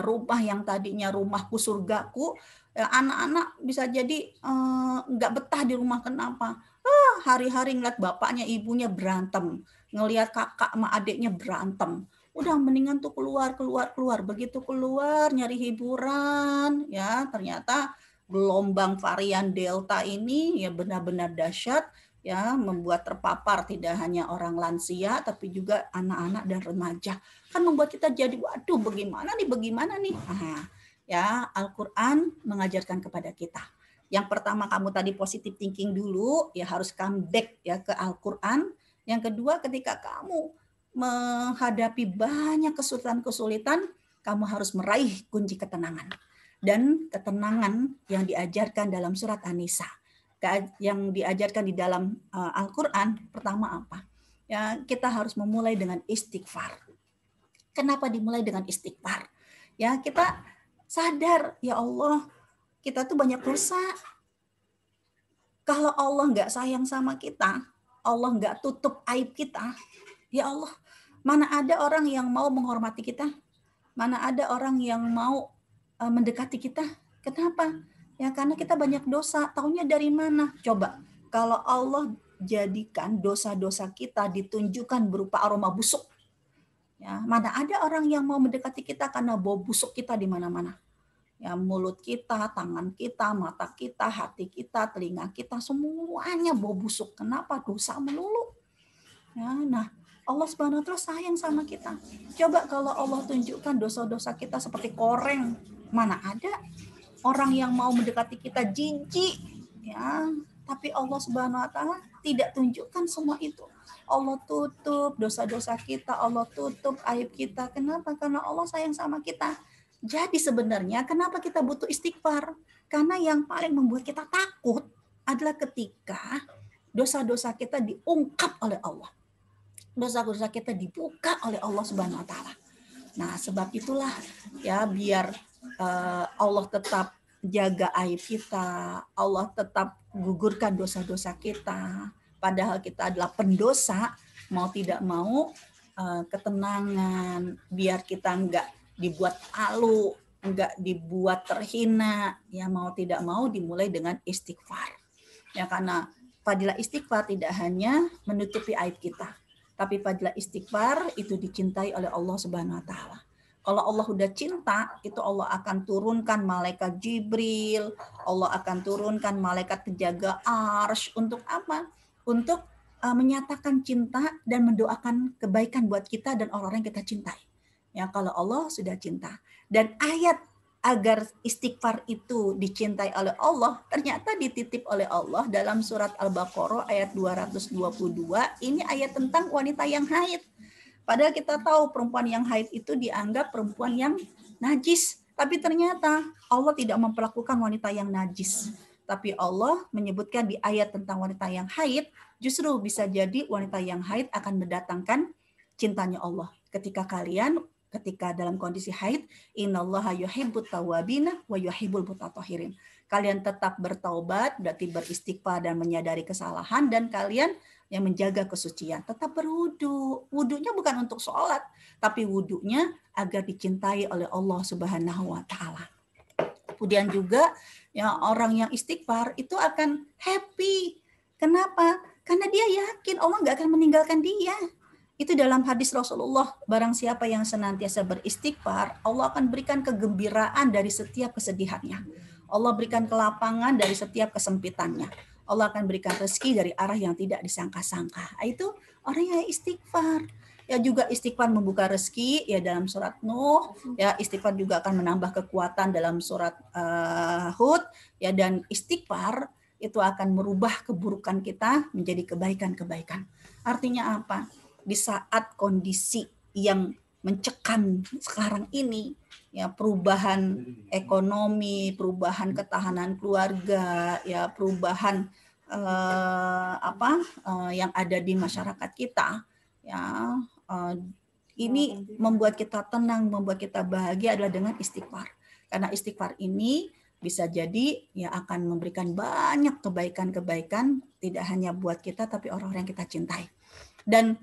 rumah yang tadinya rumahku surgaku, anak-anak bisa jadi nggak betah di rumah. Kenapa? Hari-hari ngeliat bapaknya ibunya berantem, ngelihat kakak sama adiknya berantem. Udah mendingan tuh keluar. Begitu keluar nyari hiburan, ya ternyata gelombang varian Delta ini ya benar-benar dahsyat, ya membuat terpapar tidak hanya orang lansia tapi juga anak-anak dan remaja. Kan membuat kita jadi waduh bagaimana nih. Ya Al-Quran mengajarkan kepada kita. Yang pertama, kamu tadi positive thinking dulu, ya harus come back ya ke Al-Quran. Yang kedua, ketika kamu menghadapi banyak kesulitan, kamu harus meraih kunci ketenangan. Dan ketenangan yang diajarkan dalam surat An-Nisa, yang diajarkan di dalam Al-Quran, pertama apa? Ya, kita harus memulai dengan istighfar. Kenapa dimulai dengan istighfar? Ya, kita sadar, ya Allah, kita tuh banyak dosa. Kalau Allah nggak sayang sama kita, Allah nggak tutup aib kita, ya Allah, mana ada orang yang mau menghormati kita? Mana ada orang yang mau mendekati kita? Kenapa? Ya karena kita banyak dosa. Taunya dari mana? Coba, kalau Allah jadikan dosa-dosa kita ditunjukkan berupa aroma busuk, ya mana ada orang yang mau mendekati kita karena bau busuk kita di mana-mana. Ya, mulut kita, tangan kita, mata kita, hati kita, telinga kita, semuanya bau busuk. Kenapa? Dosa melulu. Ya, nah, Allah Subhanahu wa Ta'ala sayang sama kita. Coba kalau Allah tunjukkan dosa-dosa kita seperti koreng, mana ada orang yang mau mendekati kita jijik, ya. Tapi Allah Subhanahu wa Ta'ala tidak tunjukkan semua itu. Allah tutup dosa-dosa kita, Allah tutup aib kita. Kenapa? Karena Allah sayang sama kita. Jadi sebenarnya kenapa kita butuh istighfar? Karena yang paling membuat kita takut adalah ketika dosa-dosa kita diungkap oleh Allah. Dosa-dosa kita dibuka oleh Allah Subhanahu wa Ta'ala. Nah, sebab itulah ya biar Allah tetap jaga aib kita, Allah tetap gugurkan dosa-dosa kita. Padahal kita adalah pendosa, mau tidak mau ketenangan, biar kita enggak dibuat malu, enggak dibuat terhina, ya mau tidak mau dimulai dengan istighfar. Ya karena fadilah istighfar tidak hanya menutupi aib kita, tapi fadilah istighfar itu dicintai oleh Allah Subhanahu wa taala. Kalau Allah udah cinta, itu Allah akan turunkan malaikat Jibril, Allah akan turunkan malaikat penjaga arsy untuk apa? Untuk menyatakan cinta dan mendoakan kebaikan buat kita dan orang-orang yang kita cintai. Ya kalau Allah sudah cinta. Dan ayat agar istighfar itu dicintai oleh Allah ternyata dititip oleh Allah dalam surat Al-Baqarah ayat 222. Ini ayat tentang wanita yang haid. Padahal kita tahu perempuan yang haid itu dianggap perempuan yang najis. Tapi ternyata Allah tidak memperlakukan wanita yang najis. Tapi Allah menyebutkan di ayat tentang wanita yang haid, justru bisa jadi wanita yang haid akan mendatangkan cintanya Allah. Ketika dalam kondisi haid, innallaha yuhibbut tawwabina wa yuhibbul mutatahhirin. Kalian tetap bertaubat, berarti beristighfar dan menyadari kesalahan, dan kalian yang menjaga kesucian. Tetap berwudu. Wudunya bukan untuk sholat, tapi wudunya agar dicintai oleh Allah Subhanahu wa taala. Kemudian juga ya orang yang istighfar itu akan happy. Kenapa? Karena dia yakin Allah nggak akan meninggalkan dia. Itu dalam hadis Rasulullah, barang siapa yang senantiasa beristighfar, Allah akan berikan kegembiraan dari setiap kesedihannya. Allah berikan kelapangan dari setiap kesempitannya. Allah akan berikan rezeki dari arah yang tidak disangka-sangka. Itu orang yang istighfar. Ya juga istighfar membuka rezeki ya dalam surat Nuh, ya istighfar juga akan menambah kekuatan dalam surat Hud, ya dan istighfar itu akan merubah keburukan kita menjadi kebaikan-kebaikan. Artinya apa? Di saat kondisi yang mencekam sekarang ini, ya perubahan ekonomi, perubahan ketahanan keluarga, ya perubahan yang ada di masyarakat kita, ya ini membuat kita tenang, membuat kita bahagia adalah dengan istighfar. Karena istighfar ini bisa jadi ya akan memberikan banyak kebaikan-kebaikan tidak hanya buat kita tapi orang-orang yang kita cintai. Dan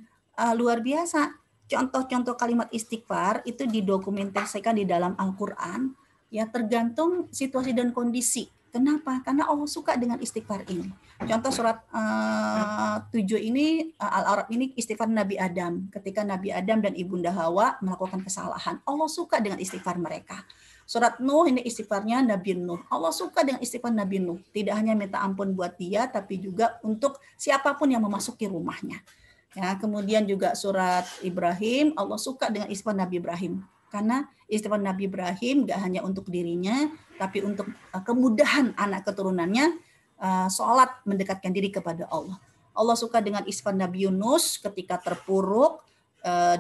luar biasa, contoh-contoh kalimat istighfar itu didokumentasikan di dalam Al-Quran, ya tergantung situasi dan kondisi. Kenapa? Karena Allah suka dengan istighfar ini. Contoh surat 7 ini, Al-A'raf ini istighfar Nabi Adam. Ketika Nabi Adam dan Ibunda Hawa melakukan kesalahan, Allah suka dengan istighfar mereka. Surat Nuh ini istighfarnya Nabi Nuh. Allah suka dengan istighfar Nabi Nuh. Tidak hanya minta ampun buat dia, tapi juga untuk siapapun yang memasuki rumahnya. Ya, kemudian juga surat Ibrahim, Allah suka dengan istighfar Nabi Ibrahim. Karena istighfar Nabi Ibrahim gak hanya untuk dirinya, tapi untuk kemudahan anak keturunannya sholat mendekatkan diri kepada Allah. Allah suka dengan istighfar Nabi Yunus ketika terpuruk,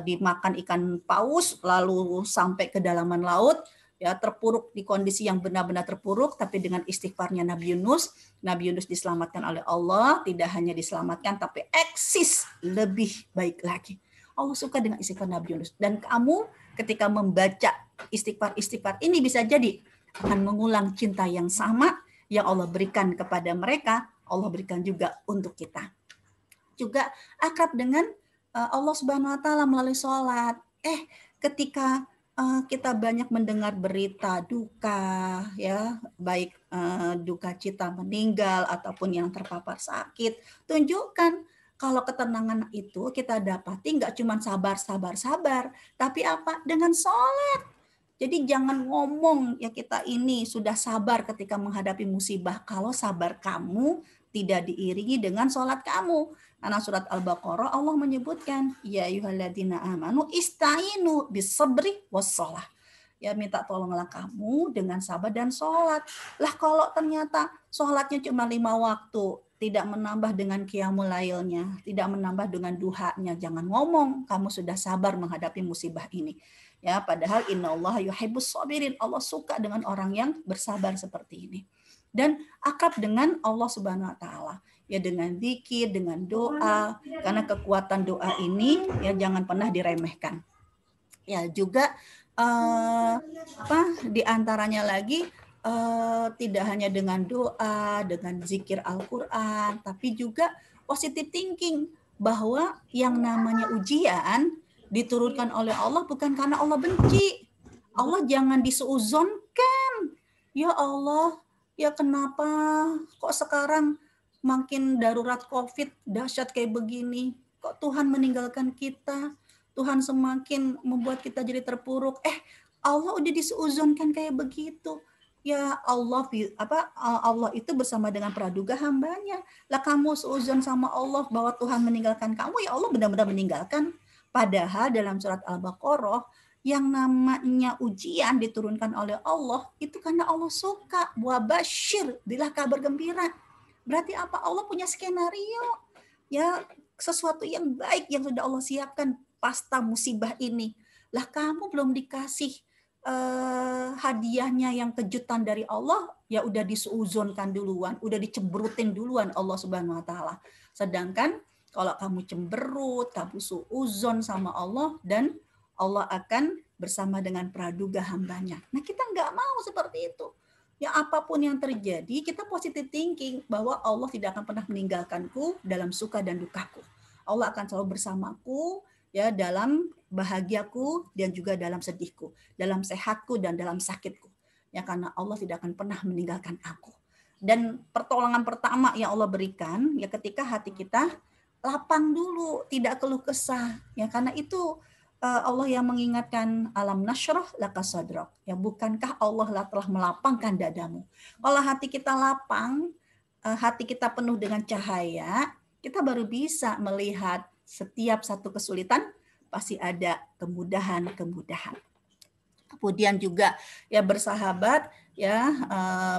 dimakan ikan paus, lalu sampai ke kedalaman laut, ya terpuruk di kondisi yang benar-benar terpuruk, tapi dengan istighfarnya Nabi Yunus diselamatkan oleh Allah, tidak hanya diselamatkan, tapi eksis lebih baik lagi. Allah suka dengan istighfar Nabi Yunus. Dan kamu ketika membaca istighfar ini bisa jadi akan mengulang cinta yang sama yang Allah berikan kepada mereka, Allah berikan juga untuk kita. Juga akrab dengan Allah Subhanahu wa taala melalui sholat. Ketika kita banyak mendengar berita duka, ya baik duka cita meninggal ataupun yang terpapar sakit, tunjukkan kalau ketenangan itu kita dapati nggak cuma sabar, tapi apa? Dengan sholat. Jadi jangan ngomong ya kita ini sudah sabar ketika menghadapi musibah kalau sabar kamu tidak diiringi dengan sholat kamu. Karena surat Al-Baqarah Allah menyebutkan, ya ayyuhalladzina amanu istainu bis-sabri was-shalah. Ya minta tolonglah kamu dengan sabar dan sholat. Lah kalau ternyata sholatnya cuma 5 waktu, tidak menambah dengan qiyamul lailnya, tidak menambah dengan duhanya, jangan ngomong kamu sudah sabar menghadapi musibah ini. Ya, padahal innallaha yuhibbus shabirin. Allah suka dengan orang yang bersabar seperti ini. Dan akrab dengan Allah Subhanahu wa taala. Ya dengan zikir, dengan doa, karena kekuatan doa ini ya jangan pernah diremehkan. Ya juga di antaranya lagi tidak hanya dengan doa, dengan zikir Al-Qur'an, tapi juga positive thinking bahwa yang namanya ujian diturunkan oleh Allah bukan karena Allah benci. Allah jangan disuuzonkan. Ya Allah, ya kenapa kok sekarang makin darurat COVID dahsyat kayak begini? Kok Tuhan meninggalkan kita? Tuhan semakin membuat kita jadi terpuruk. Allah udah disuuzonkan kayak begitu. Ya Allah, Allah itu bersama dengan praduga hambanya. Lah kamu seuzon sama Allah bahwa Tuhan meninggalkan kamu, ya Allah benar-benar meninggalkan. Padahal dalam surat Al-Baqarah yang namanya ujian diturunkan oleh Allah itu karena Allah suka. Wa basyir, bilah kabar gembira. Berarti apa? Allah punya skenario. Ya, sesuatu yang baik yang sudah Allah siapkan pasca musibah ini. Lah kamu belum dikasih hadiahnya yang kejutan dari Allah, ya udah disuuzonkan duluan, udah dicemberutin duluan Allah Subhanahu wa taala. Sedangkan kalau kamu cemberut, kamu suuzon sama Allah, dan Allah akan bersama dengan praduga hambanya. Nah, kita nggak mau seperti itu. Ya, apapun yang terjadi, kita positive thinking bahwa Allah tidak akan pernah meninggalkanku dalam suka dan dukaku. Allah akan selalu bersamaku ya dalam bahagiaku dan juga dalam sedihku, dalam sehatku dan dalam sakitku. Ya, karena Allah tidak akan pernah meninggalkan aku. Dan pertolongan pertama yang Allah berikan ya ketika hati kita lapang dulu, tidak keluh kesah. Ya, karena itu Allah yang mengingatkan alam nasyrah laka sadrak. Ya, bukankah Allah telah melapangkan dadamu? Kalau hati kita lapang, hati kita penuh dengan cahaya, kita baru bisa melihat setiap satu kesulitan pasti ada kemudahan-kemudahan. Kemudian juga ya bersahabat ya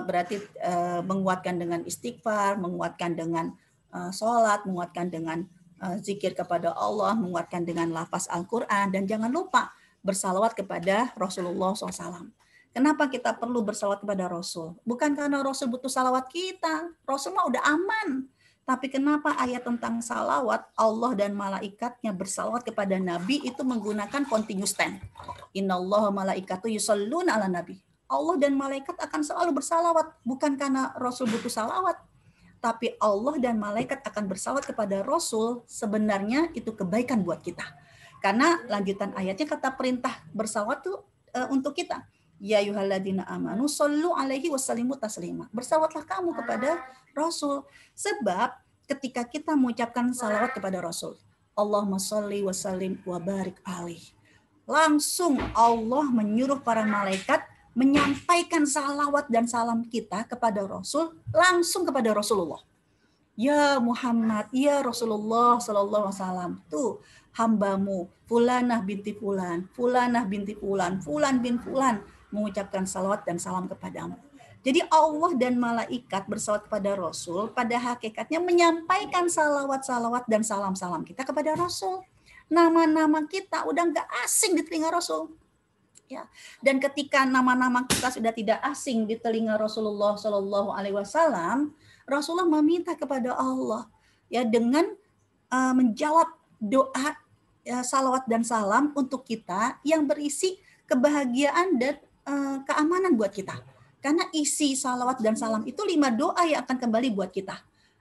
berarti menguatkan dengan istighfar, menguatkan dengan sholat, menguatkan dengan zikir kepada Allah, menguatkan dengan lafaz Al-Quran, dan jangan lupa bersalawat kepada Rasulullah SAW. Kenapa kita perlu bersalawat kepada Rasul? Bukan karena Rasul butuh salawat kita, Rasul mah udah aman. Tapi kenapa ayat tentang salawat Allah dan malaikatnya bersalawat kepada Nabi itu menggunakan continuous tense? Innallaha malaikatu yusholluna ala nabi. Allah dan malaikat akan selalu bersalawat, bukan karena Rasul butuh salawat, tapi Allah dan malaikat akan bersalawat kepada Rasul. Sebenarnya itu kebaikan buat kita. Karena lanjutan ayatnya kata perintah bersalawat tuh untuk kita. Ya ayyuhalladzina amanu shollu alaihi wasallimu taslima. Bersalawatlah kamu kepada Rasul. Sebab ketika kita mengucapkan salawat kepada Rasul, Allahumma sholli wa sallim wa barik alaihi, langsung Allah menyuruh para malaikat menyampaikan salawat dan salam kita kepada Rasul langsung kepada Rasulullah. Ya Muhammad, ya Rasulullah sallallahu alaihi wasallam, tuh hambamu fulanah binti fulan, fulanah binti fulan, fulan bin fulan mengucapkan salawat dan salam kepadamu. Jadi Allah dan malaikat bersalawat kepada Rasul pada hakikatnya menyampaikan salawat-salawat dan salam-salam kita kepada Rasul. Nama-nama kita udah nggak asing di telinga Rasul. Ya. Dan ketika nama-nama kita sudah tidak asing di telinga Rasulullah Shallallahu Alaihi Wasallam, Rasulullah meminta kepada Allah ya dengan menjawab doa ya, salawat dan salam untuk kita yang berisi kebahagiaan dan keamanan buat kita. Karena isi salawat dan salam itu 5 doa yang akan kembali buat kita.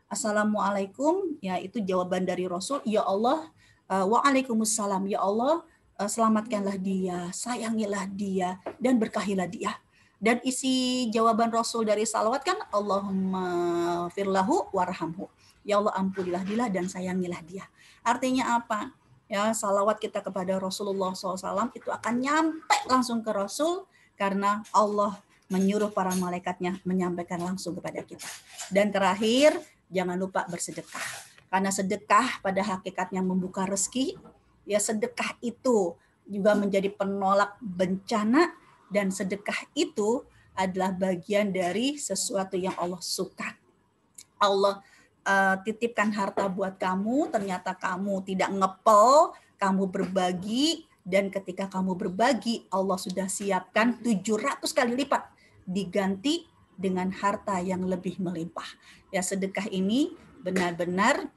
Assalamualaikum, ya itu jawaban dari Rasul. Ya Allah, waalaikumsalam. Ya Allah, selamatkanlah dia, sayangilah dia, dan berkahilah dia. Dan isi jawaban Rasul dari salawat kan Allahumma firlahu warhamhu. Ya Allah ampunilah dia dan sayangilah dia. Artinya apa? Ya, salawat kita kepada Rasulullah SAW itu akan nyampe langsung ke Rasul karena Allah menyuruh para malaikatnya menyampaikan langsung kepada kita. Dan terakhir, jangan lupa bersedekah. Karena sedekah pada hakikatnya membuka rezeki, ya sedekah itu juga menjadi penolak bencana, dan sedekah itu adalah bagian dari sesuatu yang Allah suka. Allah titipkan harta buat kamu, ternyata kamu tidak ngepel, kamu berbagi, dan ketika kamu berbagi, Allah sudah siapkan 700 kali lipat diganti dengan harta yang lebih melimpah. Ya, sedekah ini benar-benar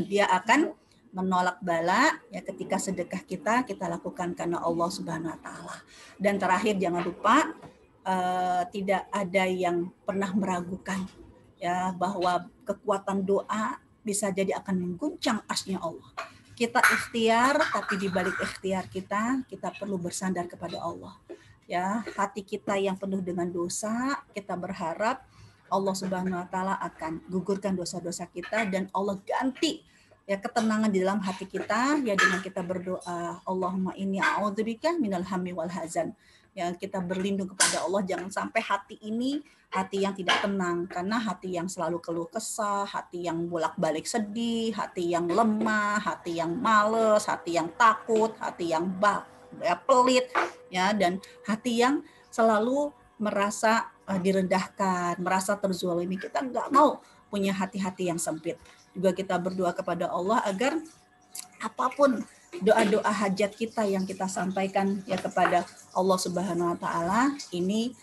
dia akan menolak bala ya ketika sedekah kita lakukan karena Allah Subhanahu wa taala. Dan terakhir jangan lupa tidak ada yang pernah meragukan ya bahwa kekuatan doa bisa jadi akan mengguncang arsy-Nya Allah. Kita ikhtiar, tapi di balik ikhtiar kita perlu bersandar kepada Allah. ya, hati kita yang penuh dengan dosa, kita berharap Allah Subhanahu wa taala akan gugurkan dosa-dosa kita dan Allah ganti ya ketenangan di dalam hati kita ya dengan kita berdoa, Allahumma inni a'udzubika minal hammi wal hazan. Ya, kita berlindung kepada Allah jangan sampai hati ini hati yang tidak tenang, karena hati yang selalu keluh kesah, hati yang bolak-balik sedih, hati yang lemah, hati yang males, hati yang takut, hati yang pelit, ya, dan hati yang selalu merasa direndahkan, merasa terzolimi. Kita nggak mau punya hati-hati yang sempit. Juga kita berdoa kepada Allah agar apapun doa-doa hajat kita yang kita sampaikan ya kepada Allah Subhanahu wa taala ini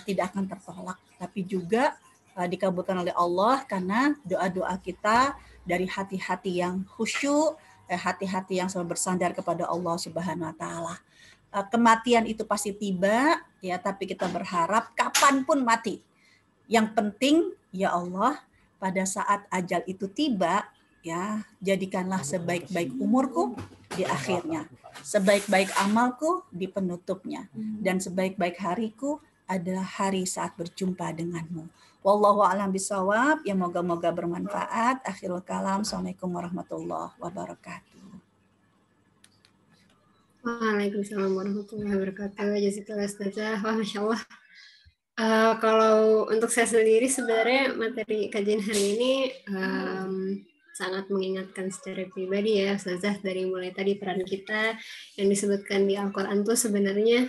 tidak akan tertolak, tapi juga dikabulkan oleh Allah karena doa-doa kita dari hati-hati yang khusyuk, hati-hati yang selalu bersandar kepada Allah Subhanahu wa taala. Kematian itu pasti tiba ya, tapi kita berharap kapanpun mati. Yang penting ya Allah, pada saat ajal itu tiba ya, jadikanlah sebaik-baik umurku di akhirnya, sebaik-baik amalku di penutupnya, dan sebaik-baik hariku adalah hari saat berjumpa denganmu. Wallahu a'lam bishawab. Ya, moga-moga bermanfaat. Akhirul kalam. Assalamualaikum warahmatullahi wabarakatuh. Waalaikumsalam warahmatullahi wabarakatuh. Jazakallah Ustazah. Wah, Masya Allah. Kalau untuk saya sendiri sebenarnya materi kajian hari ini sangat mengingatkan secara pribadi ya Ustazah, dari mulai tadi peran kita yang disebutkan di Al-Quran tuh sebenarnya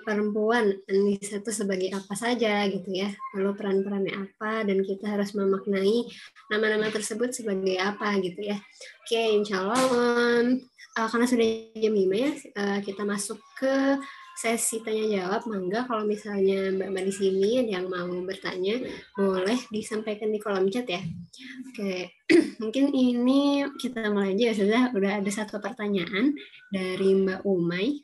perempuan Anissa itu sebagai apa saja gitu ya, lalu peran-perannya apa, dan kita harus memaknai nama-nama tersebut sebagai apa gitu ya. Oke, insya Allah karena sudah jam 5 ya, kita masuk ke sesi tanya jawab. Mangga kalau misalnya Mbak di sini ada yang mau bertanya, boleh disampaikan di kolom chat ya. Oke, mungkin ini kita mulai aja ya sudah. Udah ada satu pertanyaan dari Mbak Umay.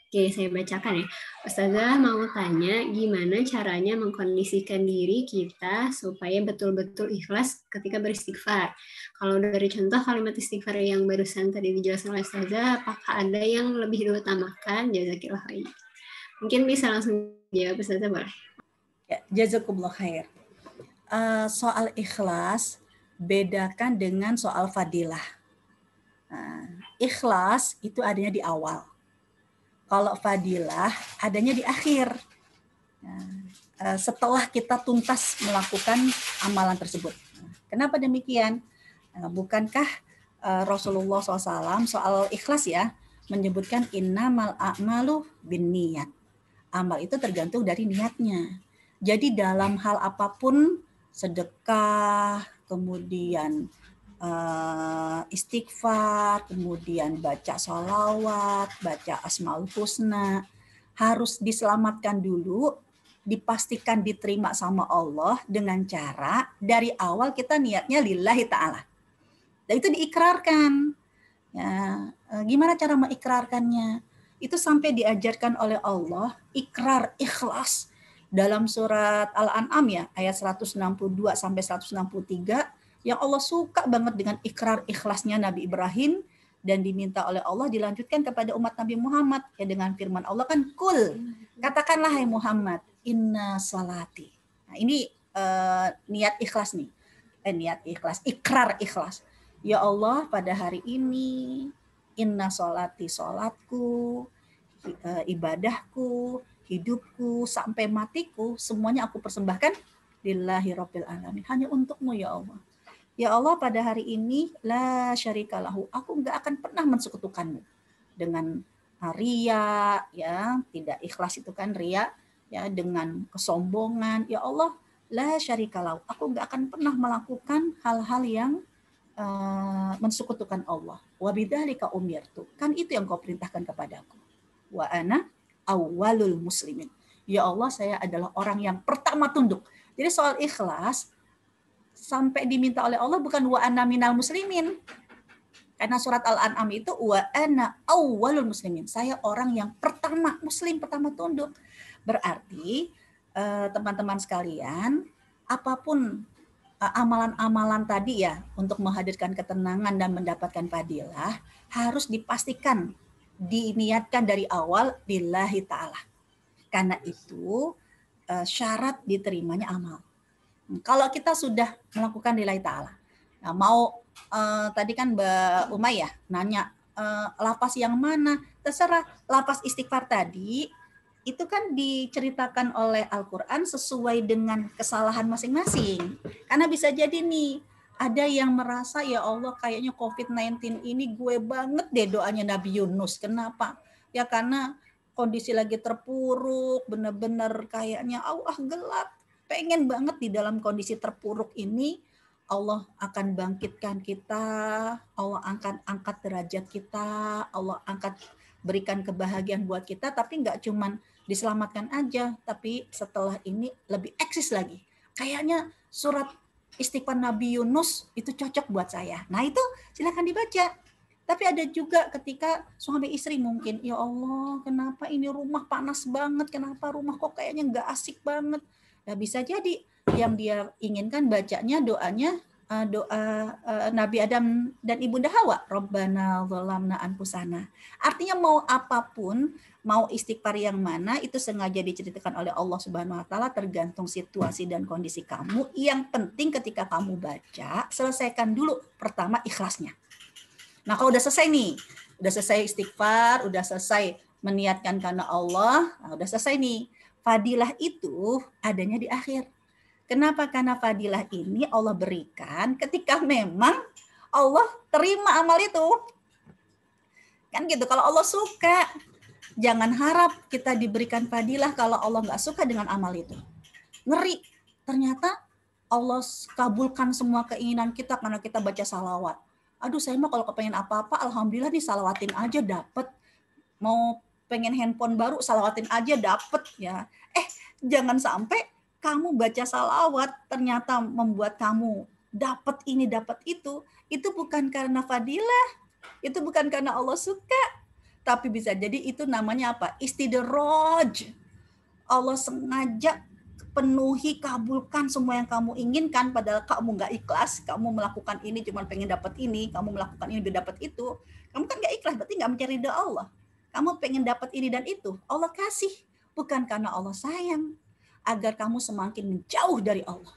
Oke, saya bacakan ya. Ustazah mau tanya gimana caranya mengkondisikan diri kita supaya betul-betul ikhlas ketika beristighfar. Kalau dari contoh kalimat istighfar yang barusan tadi dijelaskan oleh Ustazah, apakah ada yang lebih diutamakan? Jazakillah khair. Mungkin bisa langsung jawab Ustazah, boleh? Ya, jazakumullah khair. Soal ikhlas bedakan dengan soal fadilah. Ikhlas itu adanya di awal. Kalau fadilah adanya di akhir. Setelah kita tuntas melakukan amalan tersebut. Kenapa demikian? Bukankah Rasulullah SAW soal ikhlas ya menyebutkan innamal a'malu binniyat. Amal itu tergantung dari niatnya. Jadi dalam hal apapun, sedekah, kemudian istighfar, kemudian baca sholawat, baca asmaul husna, harus diselamatkan dulu, dipastikan diterima sama Allah dengan cara dari awal kita niatnya lillahi ta'ala. Dan itu diikrarkan. Ya, gimana cara mengikrarkannya? Itu sampai diajarkan oleh Allah, ikrar ikhlas. Dalam surat Al-An'am ya, ayat 162 sampai 163, yang Allah suka banget dengan ikrar ikhlasnya Nabi Ibrahim, dan diminta oleh Allah dilanjutkan kepada umat Nabi Muhammad ya dengan firman Allah kan, kul, katakanlah hai Muhammad, inna salati. Nah, ini niat ikhlas nih. Niat ikhlas, ikrar ikhlas. Ya Allah, pada hari ini inna salati, salatku, ibadahku, hidupku sampai matiku semuanya aku persembahkan lillahi rabbil alamin, hanya untukmu ya Allah. Ya Allah, pada hari ini la syarikalahu, aku enggak akan pernah mensekutukanmu dengan ria ya, tidak ikhlas itu kan ria ya, dengan kesombongan. Ya Allah, la syarikalahu, aku enggak akan pernah melakukan hal-hal yang mensekutukan Allah. Wa bidzalika umirtu, kan itu yang kau perintahkan kepadaku. Wa ana awwalul muslimin, ya Allah, saya adalah orang yang pertama tunduk. Jadi soal ikhlas sampai diminta oleh Allah bukan wa ana minal muslimin. Karena surat Al-An'am itu wa ana awwalul muslimin. Saya orang yang pertama muslim, pertama tunduk. Berarti teman-teman sekalian, apapun amalan-amalan tadi ya untuk menghadirkan ketenangan dan mendapatkan fadilah harus dipastikan diniatkan dari awal lillahi ta'ala. Karena itu syarat diterimanya amal. Kalau kita sudah melakukan lillahi ta'ala, nah, mau tadi kan Mbak Umayyah nanya lapas yang mana, terserah. Lapas istighfar tadi itu kan diceritakan oleh Al-Quran sesuai dengan kesalahan masing-masing. Karena bisa jadi nih, ada yang merasa ya Allah kayaknya COVID-19 ini gue banget deh doanya Nabi Yunus. Kenapa? Ya karena kondisi lagi terpuruk, benar-benar kayaknya gelap. Pengen banget di dalam kondisi terpuruk ini Allah akan bangkitkan kita, Allah akan angkat derajat kita, Allah angkat berikan kebahagiaan buat kita, tapi nggak cuman diselamatkan aja, tapi setelah ini lebih eksis lagi. Kayaknya surat istighfar Nabi Yunus itu cocok buat saya. Nah itu silakan dibaca. Tapi ada juga ketika suami istri mungkin, ya Allah kenapa ini rumah panas banget, kenapa rumah kok kayaknya nggak asik banget. Ya bisa jadi yang dia inginkan bacanya doanya doa Nabi Adam dan Ibunda Hawa, Rabbana zalamna anfusana. Artinya mau apapun, mau istighfar yang mana itu sengaja diceritakan oleh Allah Subhanahu wa taala tergantung situasi dan kondisi kamu. Yang penting ketika kamu baca, selesaikan dulu pertama ikhlasnya. Nah, kalau udah selesai nih, udah selesai istighfar, udah selesai meniatkan karena Allah, nah udah selesai nih. Fadilah itu adanya di akhir. Kenapa? Karena fadilah ini Allah berikan ketika memang Allah terima amal itu. Kan gitu, kalau Allah suka, jangan harap kita diberikan fadilah kalau Allah nggak suka dengan amal itu. Ngeri, ternyata Allah kabulkan semua keinginan kita karena kita baca salawat. Aduh, saya mah kalau kepengen apa-apa, alhamdulillah nih salawatin aja dapet. Mau pengen handphone baru, salawatin aja dapet ya. Jangan sampai kamu baca salawat ternyata membuat kamu dapat ini dapat itu bukan karena fadilah, itu bukan karena Allah suka, tapi bisa jadi itu namanya apa? Istidraj. Allah sengaja penuhi, kabulkan semua yang kamu inginkan, padahal kamu nggak ikhlas, kamu melakukan ini cuma pengen dapat ini, kamu melakukan ini biar dapat itu, kamu kan nggak ikhlas, berarti nggak mencari ridha Allah. Kamu pengen dapat ini dan itu, Allah kasih, bukan karena Allah sayang, agar kamu semakin menjauh dari Allah.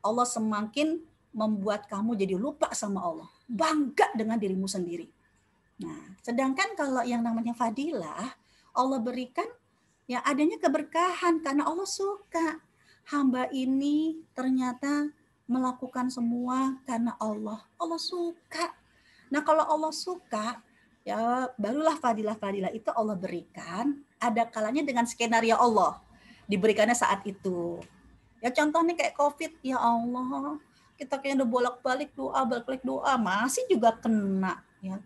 Allah semakin membuat kamu jadi lupa sama Allah, bangga dengan dirimu sendiri. Nah, sedangkan kalau yang namanya fadilah, Allah berikan ya adanya keberkahan karena Allah suka. Hamba ini ternyata melakukan semua karena Allah. Allah suka. Nah, kalau Allah suka, ya barulah fadilah-fadilah itu Allah berikan. Ada kalanya dengan skenario Allah. Diberikannya saat itu. Ya contohnya kayak COVID, ya Allah, kita kayak udah bolak-balik doa, masih juga kena.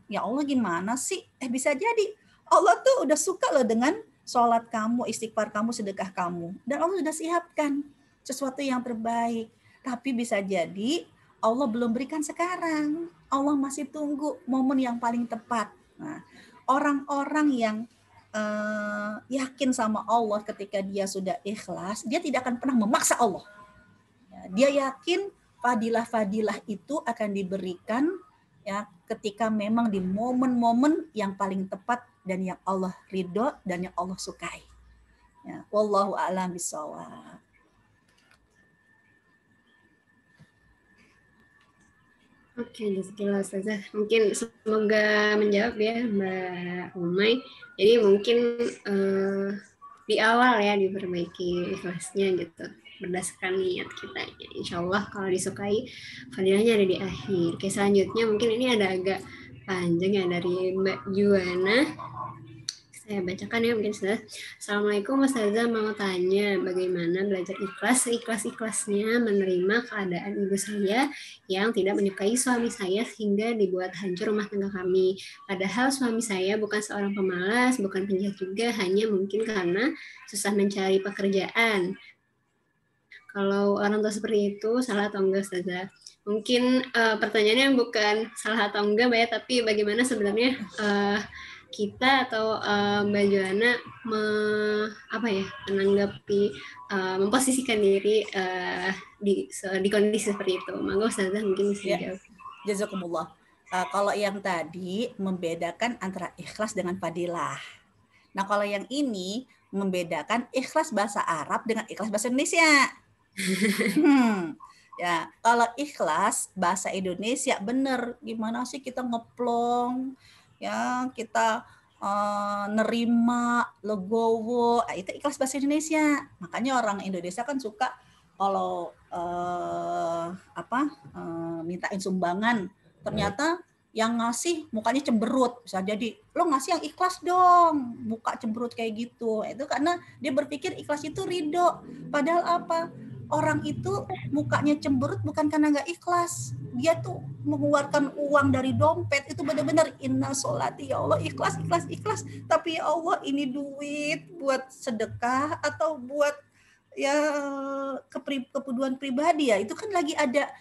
Ya Allah gimana sih? Bisa jadi Allah tuh udah suka loh dengan sholat kamu, istighfar kamu, sedekah kamu. Dan Allah sudah siapkan sesuatu yang terbaik. Tapi bisa jadi Allah belum berikan sekarang. Allah masih tunggu momen yang paling tepat. Nah, orang-orang yang yakin sama Allah ketika dia sudah ikhlas, dia tidak akan pernah memaksa Allah. Dia yakin fadilah-fadilah itu akan diberikan ya ketika memang di momen-momen yang paling tepat dan yang Allah ridho dan yang Allah sukai. Ya, wallahu a'lam bishawab. Oke, jazakallah Ustazah. Mungkin semoga menjawab ya Mbak Umay. Jadi mungkin di awal ya diperbaiki ikhlasnya gitu. Berdasarkan niat kita. Insya Allah kalau disukai, fadilahnya ada di akhir. Oke, selanjutnya mungkin ini ada agak panjang ya dari Mbak Juwana. Saya bacakan ya mungkin sudah. Assalamualaikum Ustazah, mau tanya bagaimana belajar ikhlas seikhlas-ikhlasnya menerima keadaan ibu saya yang tidak menyukai suami saya sehingga dibuat hancur rumah tangga kami. Padahal suami saya bukan seorang pemalas, bukan penjahat juga, hanya mungkin karena susah mencari pekerjaan. Kalau orang tua seperti itu salah atau enggak Ustazah? Mungkin pertanyaannya bukan salah atau enggak Mbak ya, tapi bagaimana sebenarnya kita atau Mbak Joanna menanggapi memposisikan diri di kondisi seperti itu. Monggo Ustazah mungkin bisa jawab. Jazakumullah. Kalau yang tadi membedakan antara ikhlas dengan fadilah. Nah, kalau yang ini membedakan ikhlas bahasa Arab dengan ikhlas bahasa Indonesia. Ya, kalau ikhlas bahasa Indonesia bener, gimana sih kita ngeplong, ya kita nerima, legowo, itu ikhlas bahasa Indonesia. Makanya orang Indonesia kan suka kalau mintain sumbangan, ternyata yang ngasih mukanya cemberut, bisa jadi lo ngasih yang ikhlas dong, muka cemberut kayak gitu. Itu karena dia berpikir ikhlas itu ridho, padahal apa, orang itu mukanya cemberut bukan karena nggak ikhlas, dia tuh mengeluarkan uang dari dompet itu benar-benar inna sholati, ya Allah ikhlas ikhlas ikhlas, tapi ya Allah ini duit buat sedekah atau buat ya keperluan pribadi, ya itu kan lagi ada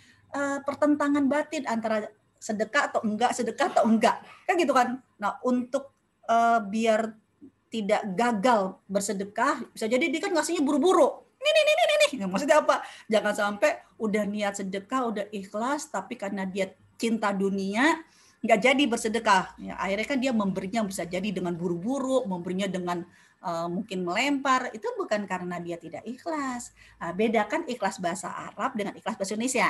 pertentangan batin antara sedekah atau enggak kan gitu kan. Nah, untuk biar tidak gagal bersedekah, bisa jadi dia kan ngasihnya buru-buru, nih. Maksudnya apa? Jangan sampai udah niat sedekah, udah ikhlas, tapi karena dia cinta dunia nggak jadi bersedekah. Ya, akhirnya kan dia memberinya bisa jadi dengan buru-buru, memberinya dengan mungkin melempar, itu bukan karena dia tidak ikhlas. Nah, bedakan ikhlas bahasa Arab dengan ikhlas bahasa Indonesia.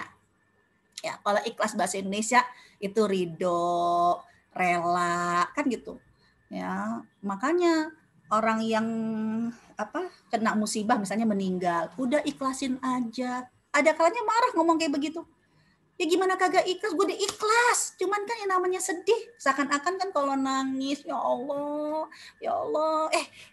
Ya, kalau ikhlas bahasa Indonesia itu ridho, rela, kan gitu. Ya, makanya orang yang kena musibah misalnya meninggal, udah ikhlasin aja. Ada kalanya marah ngomong kayak begitu. Ya gimana kagak ikhlas, gue udah ikhlas. Cuman kan yang namanya sedih, seakan-akan kan kalau nangis, ya Allah,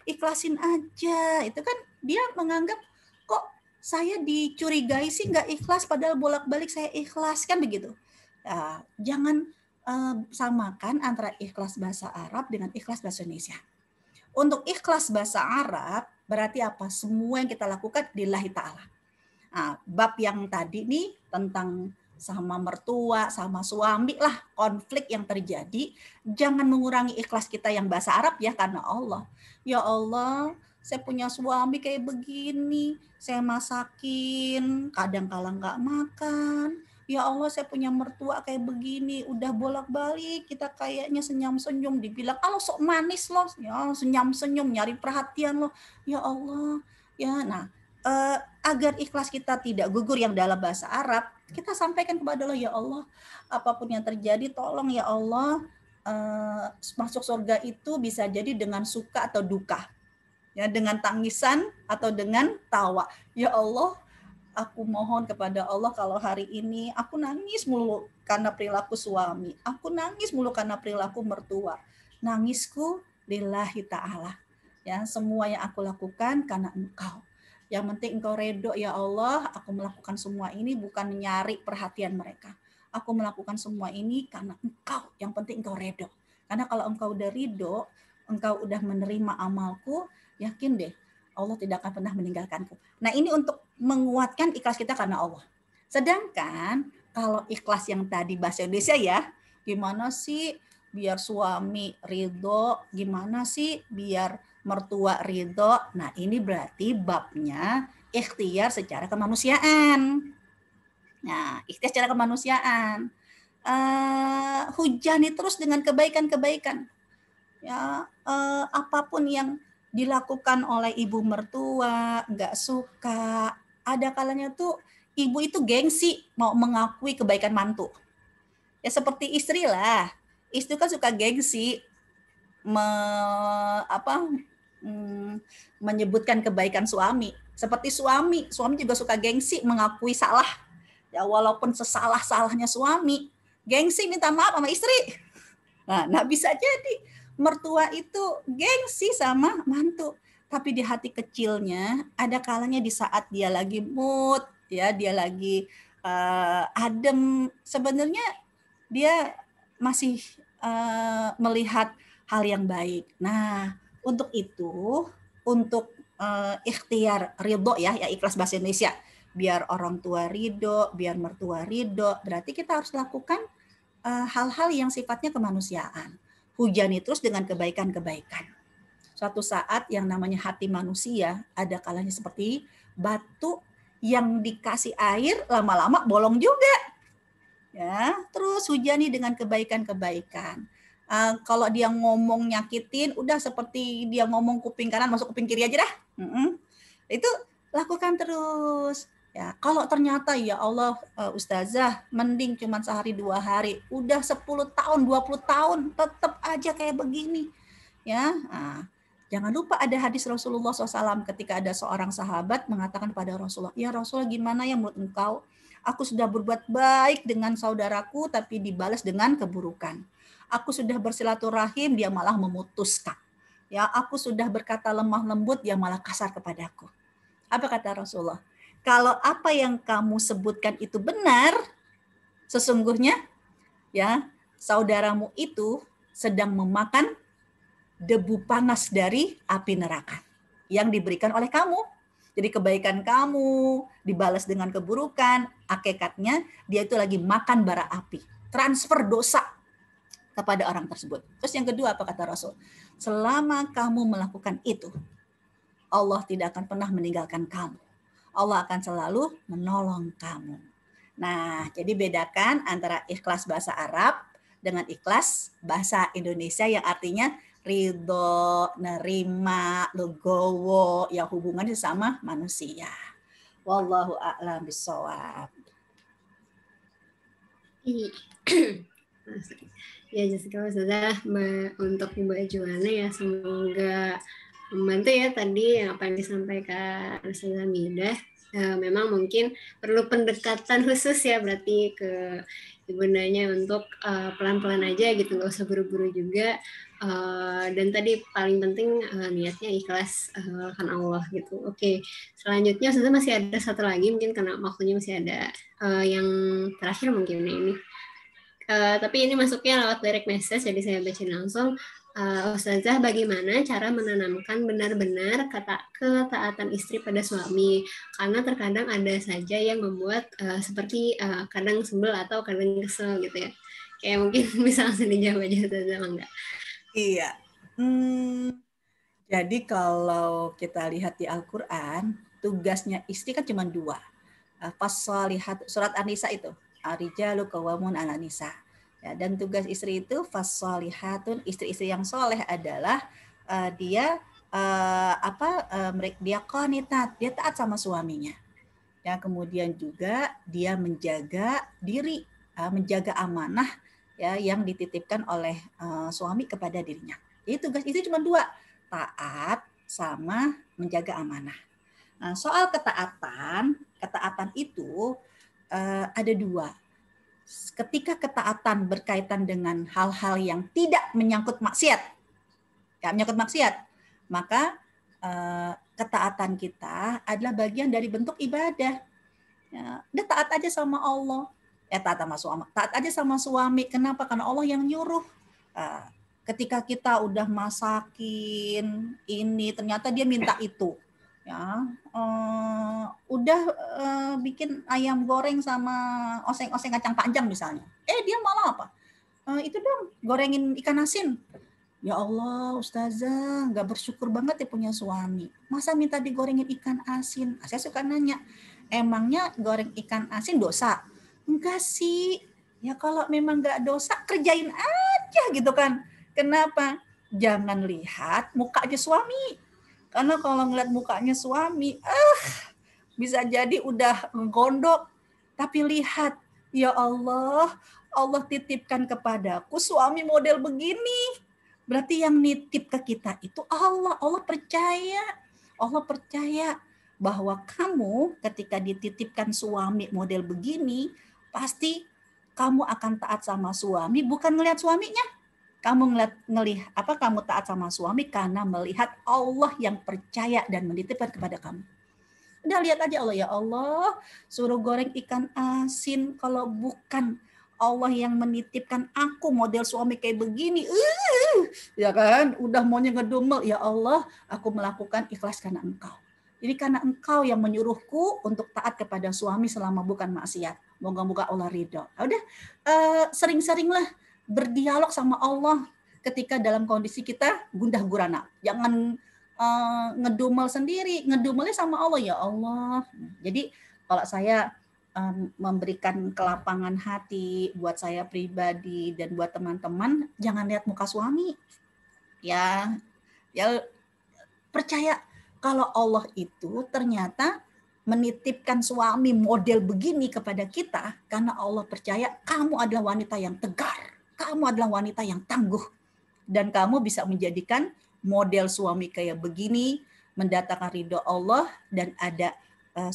ikhlasin aja. Itu kan dia menganggap kok saya dicurigai sih nggak ikhlas, padahal bolak-balik saya ikhlas, kan begitu. Nah, jangan samakan antara ikhlas bahasa Arab dengan ikhlas bahasa Indonesia. Untuk ikhlas bahasa Arab berarti apa? Semua yang kita lakukan lillahi ta'ala. Nah, bab yang tadi nih tentang sama mertua, sama suami lah, konflik yang terjadi, jangan mengurangi ikhlas kita yang bahasa Arab ya, karena Allah. Ya Allah, saya punya suami kayak begini, saya masakin, kadang kala nggak makan. Ya Allah, saya punya mertua kayak begini, udah bolak-balik, kita kayaknya senyum-senyum, dibilang, kalau sok manis loh, ya senyum-senyum, nyari perhatian loh. Ya Allah, ya, nah, agar ikhlas kita tidak gugur yang dalam bahasa Arab, kita sampaikan kepada Allah, ya Allah, apapun yang terjadi, tolong ya Allah, masuk surga itu bisa jadi dengan suka atau duka, ya, dengan tangisan atau dengan tawa. Ya Allah, aku mohon kepada Allah kalau hari ini aku nangis mulu karena perilaku suami, aku nangis mulu karena perilaku mertua, nangisku lillahi ta'ala. Ya, semua yang aku lakukan karena Engkau. Yang penting Engkau redho ya Allah, aku melakukan semua ini bukan nyari perhatian mereka. Aku melakukan semua ini karena Engkau, yang penting Engkau redho. Karena kalau Engkau udah ridho, Engkau udah menerima amalku, yakin deh, Allah tidak akan pernah meninggalkanku. Nah, ini untuk menguatkan ikhlas kita karena Allah. Sedangkan kalau ikhlas yang tadi bahasa Indonesia ya, gimana sih biar suami ridho, gimana sih biar mertua ridho. Nah, ini berarti babnya ikhtiar secara kemanusiaan. Nah, ikhtiar secara kemanusiaan. Hujani terus dengan kebaikan-kebaikan. Ya, apapun yang dilakukan oleh ibu mertua, nggak suka. Ada kalanya tuh ibu itu gengsi mau mengakui kebaikan mantu. Ya seperti istri lah. Istri kan suka gengsi menyebutkan kebaikan suami. Seperti suami juga suka gengsi mengakui salah. Ya walaupun sesalah-salahnya suami, gengsi minta maaf sama istri. Nah bisa jadi mertua itu gengsi sama mantu, tapi di hati kecilnya ada kalanya di saat dia lagi mood, ya dia lagi adem, sebenarnya dia masih melihat hal yang baik. Nah, untuk itu, untuk ikhtiar ridho ya ikhlas bahasa Indonesia, biar orang tua ridho, biar mertua ridho, berarti kita harus lakukan hal-hal yang sifatnya kemanusiaan. Hujani terus dengan kebaikan-kebaikan. Suatu saat yang namanya hati manusia ada kalanya seperti batu yang dikasih air lama-lama bolong juga. Ya, terus terus hujani dengan kebaikan-kebaikan. Kalau dia ngomong nyakitin, udah seperti dia ngomong kuping kanan masuk kuping kiri aja dah. Itu lakukan terus. Ya, kalau ternyata ya Allah, Ustazah, mending cuma sehari 2 hari, udah 10 tahun, 20 tahun, tetap aja kayak begini. Ya, jangan lupa ada hadis Rasulullah SAW ketika ada seorang sahabat mengatakan pada Rasulullah, ya Rasulullah, gimana ya menurut engkau? Aku sudah berbuat baik dengan saudaraku, tapi dibalas dengan keburukan. Aku sudah bersilaturahim, dia malah memutuskan. Ya, aku sudah berkata lemah lembut, dia malah kasar kepadaku. Apa kata Rasulullah? Kalau apa yang kamu sebutkan itu benar, sesungguhnya ya saudaramu itu sedang memakan debu panas dari api neraka yang diberikan oleh kamu. Jadi kebaikan kamu dibalas dengan keburukan, hakikatnya dia itu lagi makan bara api. Transfer dosa kepada orang tersebut. Terus yang kedua apa kata Rasul? Selama kamu melakukan itu, Allah tidak akan pernah meninggalkan kamu. Allah akan selalu menolong kamu. Nah, jadi bedakan antara ikhlas bahasa Arab dengan ikhlas bahasa Indonesia yang artinya ridho, nerima, legowo, yang hubungannya sama manusia. Wallahu a'lam bishawab. Ya, jazakallah Ustazah untuk Mbak Juwana ya, semoga membantu ya tadi apa yang disampaikan Ustazah Midah. Memang mungkin perlu pendekatan khusus ya berarti ke ibundanya untuk pelan-pelan aja gitu, nggak usah buru-buru juga. Dan tadi paling penting niatnya ikhlas karena Allah gitu. Oke, selanjutnya Ustazah masih ada satu lagi mungkin karena waktunya masih ada yang terakhir mungkin ini. Tapi ini masuknya lewat direct message, jadi saya baca langsung. Ustazah, bagaimana cara menanamkan benar-benar ketaatan istri pada suami? Karena terkadang ada saja yang membuat seperti kadang sebel atau kadang kesel gitu ya. Kayak mungkin bisa langsung dijawab aja Ustazah, enggak? Iya. Jadi kalau kita lihat di Al-Quran, tugasnya istri kan cuma 2. Fasalihat, surat An-Nisa itu. Ar-rijalu qawwamun 'alan nisa. Ya, dan tugas istri itu fasalihatun, istri-istri yang soleh adalah dia dia qanitat, dia taat sama suaminya. Ya, kemudian juga dia menjaga diri, menjaga amanah ya yang dititipkan oleh suami kepada dirinya. Jadi tugas istri cuma 2, taat sama menjaga amanah. Nah, soal ketaatan itu ada 2. Ketika ketaatan berkaitan dengan hal-hal yang tidak menyangkut maksiat, maka ketaatan kita adalah bagian dari bentuk ibadah. Ya, udah taat aja sama Allah, taat aja sama suami. Kenapa? Karena Allah yang nyuruh. Ketika kita udah masakin ini, ternyata dia minta itu. Ya, bikin ayam goreng sama oseng-oseng kacang panjang misalnya. Dia malah apa? Itu dong, gorengin ikan asin. Ya Allah, Ustazah, nggak bersyukur banget ya punya suami. Masa minta digorengin ikan asin? Saya suka nanya, emangnya goreng ikan asin dosa? Enggak sih. Ya kalau memang nggak dosa, kerjain aja gitu kan. Kenapa? Jangan lihat mukanya suami. Karena kalau ngeliat mukanya suami, bisa jadi udah gondok. Tapi lihat, ya Allah, Allah titipkan kepadaku suami model begini. Berarti yang nitip ke kita itu Allah. Allah percaya bahwa kamu ketika dititipkan suami model begini, pasti kamu akan taat sama suami, bukan ngelihat suaminya. Kamu kamu taat sama suami karena melihat Allah yang percaya dan menitipkan kepada kamu. Udah lihat aja Allah, ya Allah, suruh goreng ikan asin, kalau bukan Allah yang menitipkan aku model suami kayak begini, ya kan, udah maunya ngedumel, ya Allah, aku melakukan ikhlas karena Engkau. Jadi karena Engkau yang menyuruhku untuk taat kepada suami selama bukan maksiat. Moga-moga Allah ridho. Udah, sering-seringlah berdialog sama Allah ketika dalam kondisi kita gundah gurana. Jangan ngedumel sendiri, ngedumelnya sama Allah, ya Allah. Jadi kalau saya memberikan kelapangan hati buat saya pribadi dan buat teman-teman, jangan lihat muka suami. Ya, percaya kalau Allah itu ternyata menitipkan suami model begini kepada kita karena Allah percaya kamu adalah wanita yang tegar, kamu adalah wanita yang tangguh, dan kamu bisa menjadikan model suami kayak begini, mendatangkan ridho Allah dan ada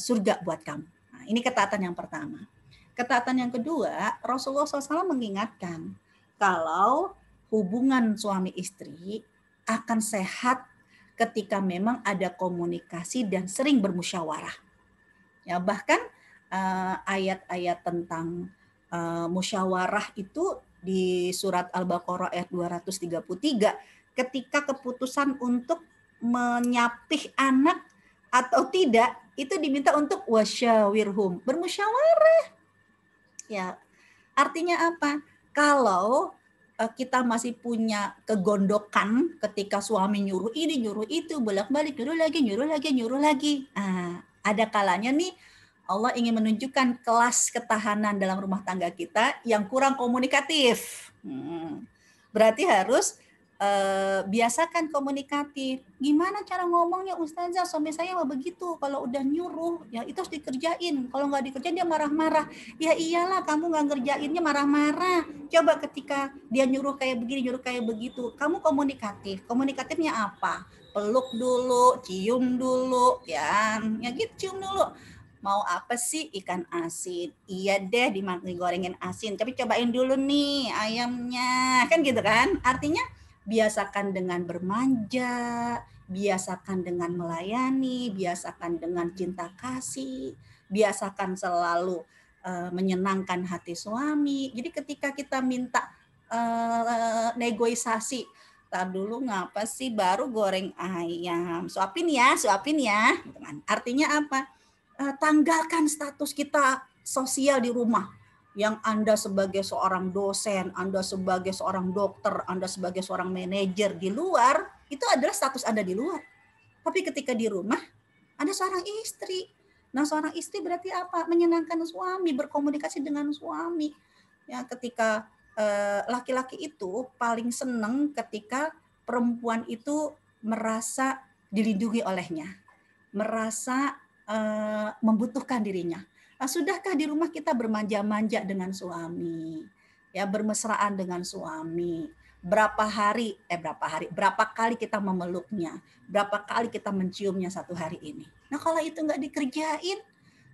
surga buat kamu. Nah, ini ketaatan yang pertama. Ketaatan yang kedua, Rasulullah SAW mengingatkan kalau hubungan suami istri akan sehat ketika memang ada komunikasi dan sering bermusyawarah. Ya, bahkan ayat-ayat tentang musyawarah itu di surat Al-Baqarah ayat 233, ketika keputusan untuk menyapih anak atau tidak itu diminta untuk wasyawirhum, bermusyawarah. Ya, artinya apa? Kalau kita masih punya kegondokan ketika suami nyuruh ini, nyuruh itu, bolak-balik, nyuruh lagi. Nah, ada kalanya nih Allah ingin menunjukkan kelas ketahanan dalam rumah tangga kita yang kurang komunikatif. Berarti harus biasakan komunikatif. Gimana cara ngomongnya Ustazah? Suami saya mah begitu. Kalau udah nyuruh, ya itu harus dikerjain. Kalau nggak dikerjain dia marah-marah. Ya iyalah, kamu nggak ngerjainnya marah-marah. Coba ketika dia nyuruh kayak begini, nyuruh kayak begitu, kamu komunikatif. Komunikatifnya apa? Peluk dulu, cium dulu, ya gitu, cium dulu. Mau apa sih? Ikan asin. Iya deh, digorengin asin. Tapi cobain dulu nih ayamnya. Kan gitu kan? Artinya biasakan dengan bermanja, biasakan dengan melayani, biasakan dengan cinta kasih, biasakan selalu menyenangkan hati suami. Jadi ketika kita minta negosiasi, tar dulu ngapa sih baru goreng ayam, suapin ya. Artinya apa? Tanggalkan status kita sosial di rumah. Yang Anda sebagai seorang dosen, Anda sebagai seorang dokter, Anda sebagai seorang manajer di luar, itu adalah status Anda di luar. Tapi ketika di rumah, Anda seorang istri. Nah, seorang istri berarti apa? Menyenangkan suami, berkomunikasi dengan suami. Ya, ketika laki-laki itu paling senang ketika perempuan itu merasa dilindungi olehnya, merasa membutuhkan dirinya. Nah, sudahkah di rumah kita bermanja-manja dengan suami, ya bermesraan dengan suami? Berapa kali kita memeluknya, berapa kali kita menciumnya satu hari ini? Nah, kalau itu nggak dikerjain,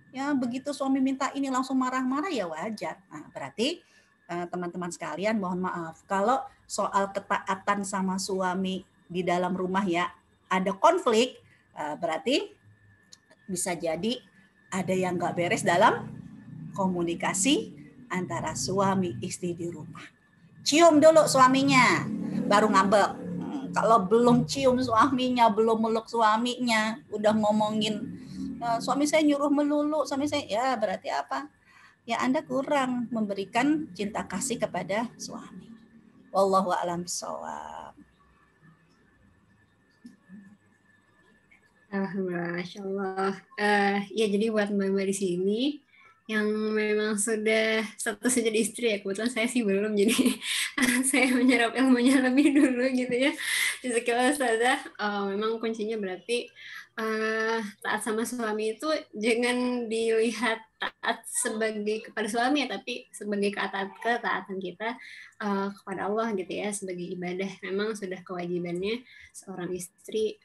ya begitu suami minta ini langsung marah-marah, ya wajar. Nah, berarti teman-teman sekalian, mohon maaf kalau soal ketaatan sama suami di dalam rumah ya ada konflik, berarti bisa jadi ada yang nggak beres dalam komunikasi antara suami istri di rumah. Cium dulu suaminya, baru ngambek. Kalau belum cium suaminya, belum meluk suaminya, udah ngomongin suami saya nyuruh melulu, suami saya, ya berarti apa? Ya Anda kurang memberikan cinta kasih kepada suami. Wallahu a'lam bishawab. Masya Allah. Ya jadi buat mbak-mbak di sini yang memang sudah statusnya jadi istri ya, kebetulan saya sih belum, jadi saya menyerap ilmunya lebih dulu gitu ya. Jazakallah Ustazah. Memang kuncinya berarti taat sama suami itu jangan dilihat taat sebagai kepada suami ya, tapi sebagai ketaatan kita kepada Allah gitu ya, sebagai ibadah. Memang sudah kewajibannya seorang istri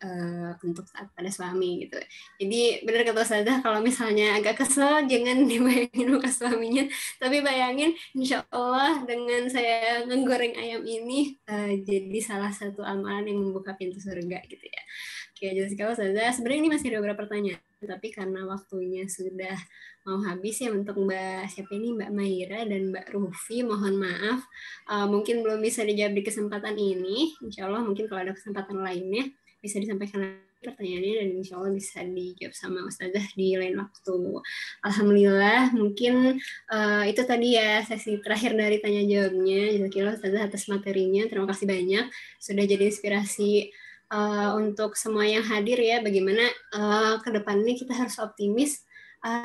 untuk taat pada suami gitu. Jadi benar kata Ustazah, kalau misalnya agak kesel jangan dibayangin muka suaminya, tapi bayangin insya Allah dengan saya menggoreng ayam ini jadi salah satu amalan yang membuka pintu surga gitu ya. Oke, Jazakallah Ustazah. Sebenarnya ini masih ada beberapa pertanyaan, tapi karena waktunya sudah mau habis ya untuk Mbak Maira dan Mbak Rufi, mohon maaf. Mungkin belum bisa dijawab di kesempatan ini. Insya Allah mungkin kalau ada kesempatan lainnya bisa disampaikan pertanyaannya dan insya Allah bisa dijawab sama Ustazah di lain waktu. Alhamdulillah, mungkin itu tadi ya sesi terakhir dari tanya jawabnya. Jazakallah Ustazah atas materinya. Terima kasih banyak sudah jadi inspirasi untuk semua yang hadir ya, bagaimana ke depannya kita harus optimis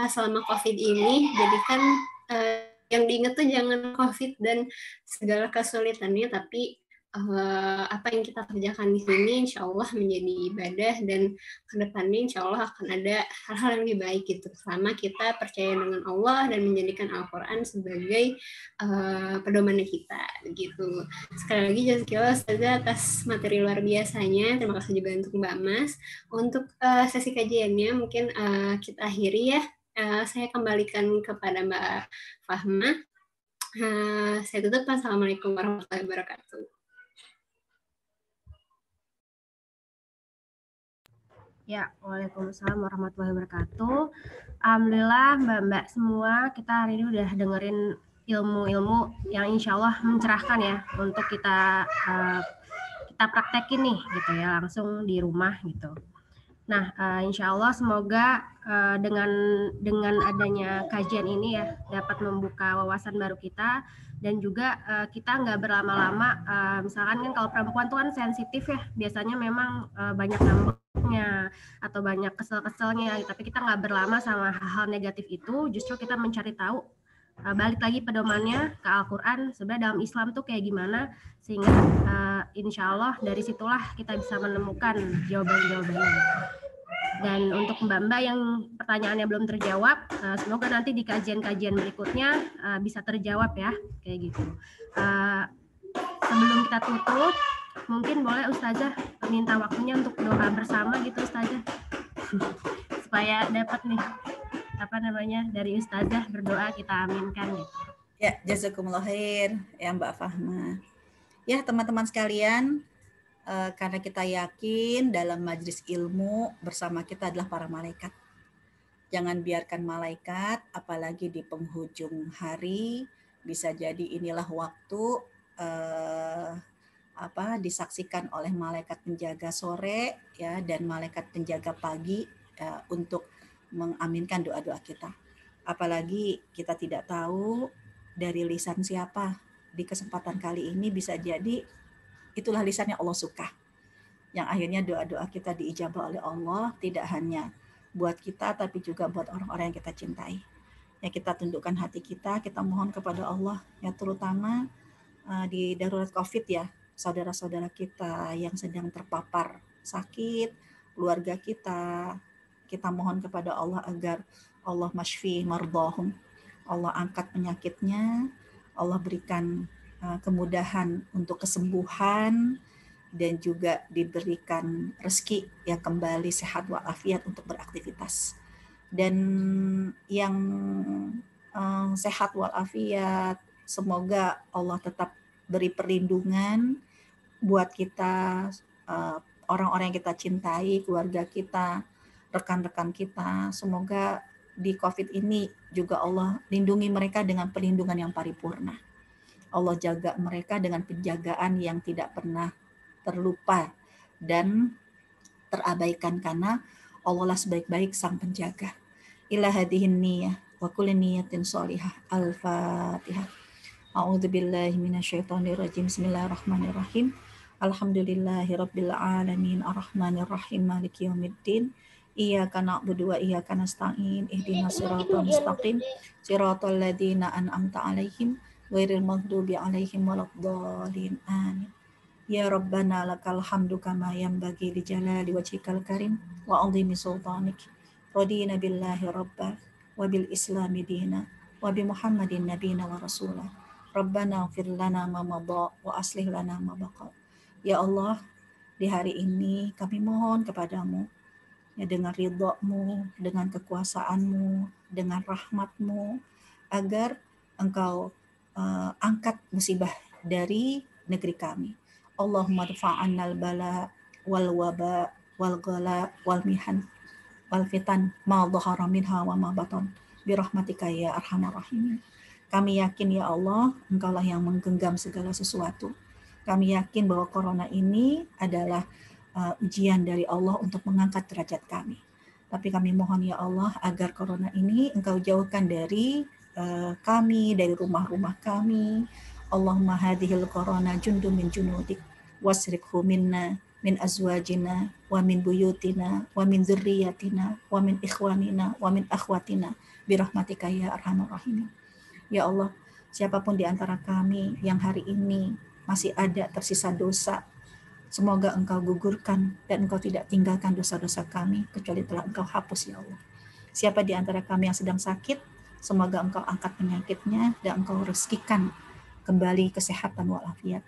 selama COVID ini, jadikan yang diingat tuh jangan COVID dan segala kesulitannya, tapi apa yang kita kerjakan di sini insya Allah menjadi ibadah, dan kedepannya insya Allah akan ada hal-hal yang lebih baik gitu, selama kita percaya dengan Allah dan menjadikan Al-Quran sebagai pedomannya kita gitu. Sekali lagi jazakillah Ustazah atas materi luar biasanya. Terima kasih juga untuk Mbak Mas. Untuk sesi kajiannya mungkin kita akhiri ya. Saya kembalikan kepada Mbak Fahma. Saya tutup. Assalamualaikum warahmatullahi wabarakatuh. Ya, waalaikumsalam warahmatullahi wabarakatuh. Alhamdulillah Mbak-mbak semua, kita hari ini udah dengerin ilmu-ilmu yang insya Allah mencerahkan ya untuk kita praktekin nih gitu ya langsung di rumah gitu. Nah, insya Allah semoga dengan adanya kajian ini ya dapat membuka wawasan baru kita, dan juga kita nggak berlama-lama. Misalkan kan kalau perempuan tuh kan sensitif ya, biasanya memang banyak ngambeknya atau banyak kesel-keselnya, tapi kita nggak berlama sama hal-hal negatif itu, justru kita mencari tahu, balik lagi pedomannya ke Al-Quran, sebenarnya dalam Islam tuh kayak gimana, sehingga insya Allah dari situlah kita bisa menemukan jawaban-jawabannya. Dan untuk mbak-mbak yang pertanyaannya belum terjawab, semoga nanti di kajian-kajian berikutnya bisa terjawab ya, kayak gitu. Sebelum kita tutup, mungkin boleh Ustazah minta waktunya untuk doa bersama gitu Ustazah, supaya dapat nih dari Ustazah berdoa, kita aminkan gitu. Ya, jazakumullah khair ya Mbak Fahma. Ya teman-teman sekalian, karena kita yakin dalam majelis ilmu bersama kita adalah para malaikat. Jangan biarkan malaikat, apalagi di penghujung hari, bisa jadi inilah waktu disaksikan oleh malaikat penjaga sore ya dan malaikat penjaga pagi untuk mengaminkan doa-doa kita. Apalagi kita tidak tahu dari lisan siapa. Di kesempatan kali ini bisa jadi itulah lisan yang Allah suka, yang akhirnya doa-doa kita diijabah oleh Allah, tidak hanya buat kita tapi juga buat orang-orang yang kita cintai. Ya, kita tundukkan hati kita mohon kepada Allah ya, terutama di darurat COVID ya, saudara-saudara kita yang sedang terpapar sakit, keluarga kita mohon kepada Allah agar Allah masfi mardahum, Allah angkat penyakitnya, Allah berikan kemudahan untuk kesembuhan, dan juga diberikan rezeki yang kembali sehat walafiat untuk beraktivitas. Dan yang sehat walafiat, semoga Allah tetap beri perlindungan buat kita, orang-orang yang kita cintai, keluarga kita, rekan-rekan kita. Semoga di COVID ini juga Allah lindungi mereka dengan perlindungan yang paripurna. Allah jaga mereka dengan penjagaan yang tidak pernah terlupa dan terabaikan, karena Allah lah sebaik-baik sang penjaga. Ila hadihin niyah wa kulli niyatin sholihah. Al-Fatihah. A'udzubillahi minasyaitonirrajim. Bismillahirrahmanirrahim. Alhamdulillahirabbil alamin arrahmanirrahim maliki yaumiddin. Iyyaka na'budu wa iyyaka nasta'in. Ihdinas siratal mustaqim. Siratal ladzina an'amta 'alaihim ghairil maghdubi 'alaihim waladdallin. Amin. Ya Rabbana lakal hamdu kama yanbaghi li jalali wajhikal karim wa 'azimi sultanik. Radina billahi rabba wa bil islami dina wa bi Muhammadin nabiyina wa rasulah. Rabbana ighfir lana ma madha wa aslih lana ma baqa. Ya Allah, di hari ini kami mohon kepadamu ya, dengan ridha-Mu, dengan kekuasaan-Mu, dengan rahmat-Mu, agar Engkau angkat musibah dari negeri kami. Allahumma dfa'annal bala wal waba wal ghala wal mihan wal fitan ma dhahara minha wa ma batan birahmatika ya arhamar rahimin. Kami yakin ya Allah, Engkaulah yang menggenggam segala sesuatu. Kami yakin bahwa corona ini adalah ujian dari Allah untuk mengangkat derajat kami. Tapi kami mohon ya Allah agar corona ini Engkau jauhkan dari kami, dari rumah-rumah kami. Allahumma hadhil corona jundum min junudik wasrikhu minna min azwajina wa min buyutina wa min dzurriyyatina wa min ikhwanina wa min akhwatina birahmatika ya arhamar rahimin. Ya Allah, siapapun di antara kami yang hari ini masih ada tersisa dosa, semoga Engkau gugurkan dan Engkau tidak tinggalkan dosa-dosa kami kecuali telah Engkau hapus ya Allah. Siapa di antara kami yang sedang sakit, semoga Engkau angkat penyakitnya dan Engkau rezekikan kembali kesehatan walafiat.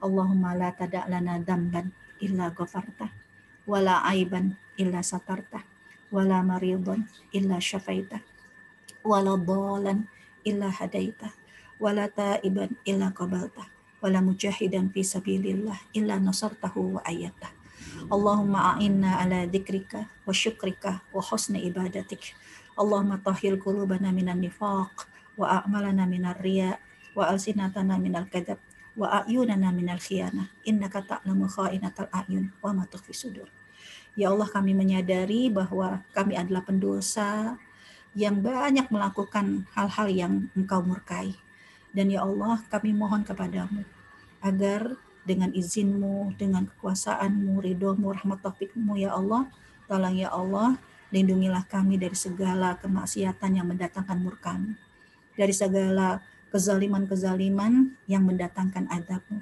Allahumma la tada' lana dzamban illa ghafartah wala aiban illa satartah wala maridun illa syafaitah wala dhalan illa hadaitah wala taiban illa qabaltah wala mujahidan fi sabilillah illa nasartahu wa ayyatah. Allahumma a'inna ala dzikrika wa syukrika wa husni ibadatik. Allahumma tahhir qulubana minan nifaq wa a'malana minar riya wa alsinatana minal kadzab wa a'yunana minal khiyanah innaka ta'lamu kha'inatal a'yun wa ma tukhfi sudur. Ya Allah, kami menyadari bahwa kami adalah pendosa yang banyak melakukan hal-hal yang Engkau murkai. Dan ya Allah, kami mohon kepadamu agar dengan izin-Mu, dengan kekuasaan-Mu, ridho-Mu, rahmat taufik-Mu ya Allah, tolong ya Allah, lindungilah kami dari segala kemaksiatan yang mendatangkan murka-Mu, dari segala kezaliman-kezaliman yang mendatangkan azab-Mu.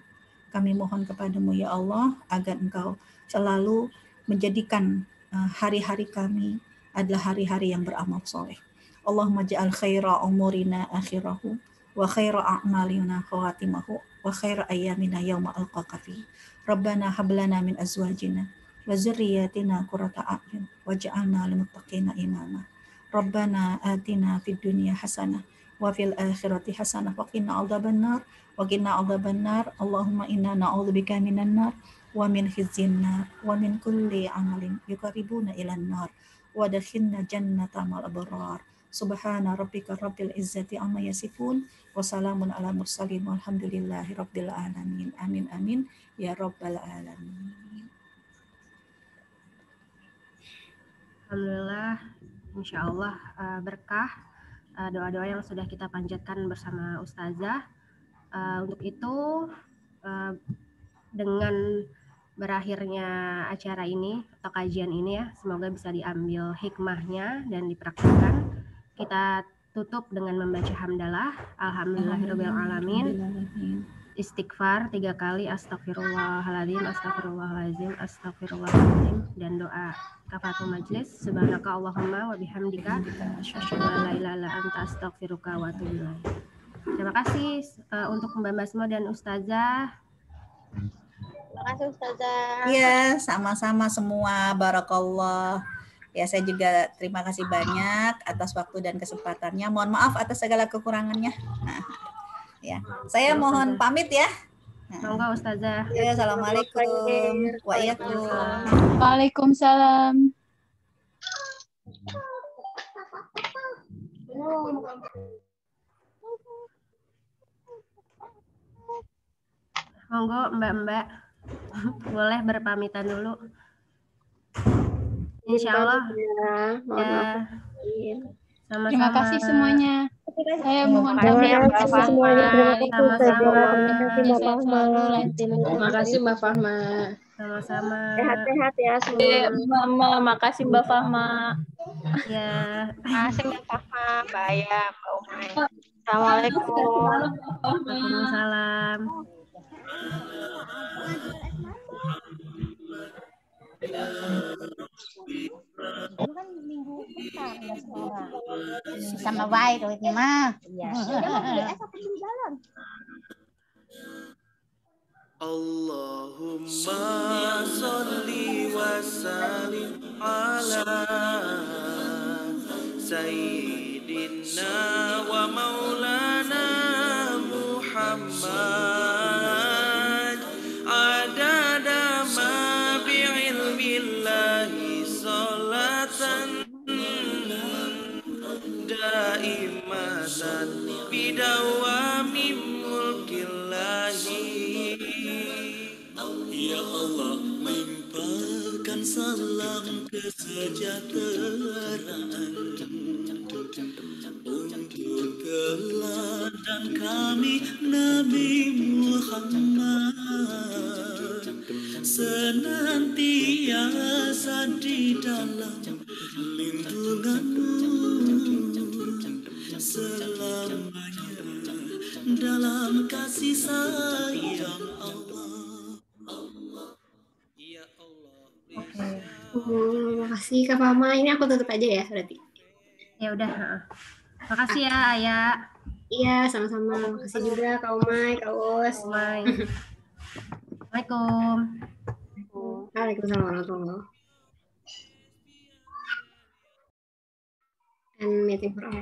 Kami mohon kepadamu ya Allah agar Engkau selalu menjadikan hari-hari kami adalah hari-hari yang beramal soleh. Allahumma ja'al khaira umurina akhirahu wa khaira a'malina khawatimahu wa khaira ayyamina yawma alqaka fi. Rabbana hablana min azwajina wa zurriyyatina qurrata a'yun waj'alna lil muttaqina imama. Rabbana atina fid dunya hasanah wa fil akhirati hasanah wa qina adzabannar wa qina adzabannar. Allahumma inna na'udzubika minan nar wa min khizyin nar wa min kulli amalin yuqarribuna ilan nar wa adkhilna jannata mal abrar. Subhana rabbika rabbil izzati amma yasifun wa salamun ala mursalin walhamdulillahi rabbil alamin. Amin amin ya rabbal alamin. Alhamdulillah, insya Allah berkah doa-doa yang sudah kita panjatkan bersama Ustazah. Untuk itu, dengan berakhirnya acara ini atau kajian ini ya, semoga bisa diambil hikmahnya dan dipraktikkan. Kita tutup dengan membaca hamdalah, alhamdulillahirabbil alamin. Istighfar 3 kali, astagfirullahaladzim, astagfirullahaladzim, astagfirullahaladzim, dan doa kafatul majlis, subhanaka Allahumma wa bihamdika asyhadu an la ilaha illa anta astaghfiruka wa atubu ilaik. Terima kasih untuk Mbak Basma dan Ustazah. Terima kasih Ustazah. Iya, sama-sama semua, barakallah. Ya, saya juga terima kasih banyak atas waktu dan kesempatannya. Mohon maaf atas segala kekurangannya. Nah, ya, saya mohon pamit ya. Monggo Ustazah. Ya, assalamualaikum. Waalaikumsalam. Waalaikumsalam. Monggo Mbak-mbak, boleh berpamitan dulu. Insya Allah. Ya. Sama-sama. Terima kasih semuanya. Saya mohon Terima kasih semuanya. Terima kasih Sama-sama. Terima kasih Mbak Fahma. Sama-sama. Sehat-sehat ya semua. Mbak, makasih Mbak Fahma. Ya. Makasih Mbak Fahma, Mbak Aya, Mbak Umay. Assalamualaikum. Waalaikumsalam. Kan minggu besar ya sekarang. Sama baik loh ini mah. Iya. Allahumma sholli wa sallim ala sayyidina wa maulana Muhammad adada ma bi'ilmillahi salatan daimatan bidawami mulkillahi. Ya Allah, limpahkan salam kesejahteraan untuk teladan kami Nabi Muhammad. senantiasa di dalam lindunganmu, selamanya dalam kasih sayang Allah. Ya Allah. Oke. Makasih Kak Fama. Ini aku tutup aja ya berarti. Ya udah. Makasih ya Ayah. Iya, sama-sama. Makasih juga Kak Umay, Kak Us. Umay. Assalamualaikum. Waalaikumsalam warahmatullahi wabarakatuh. And meeting for all.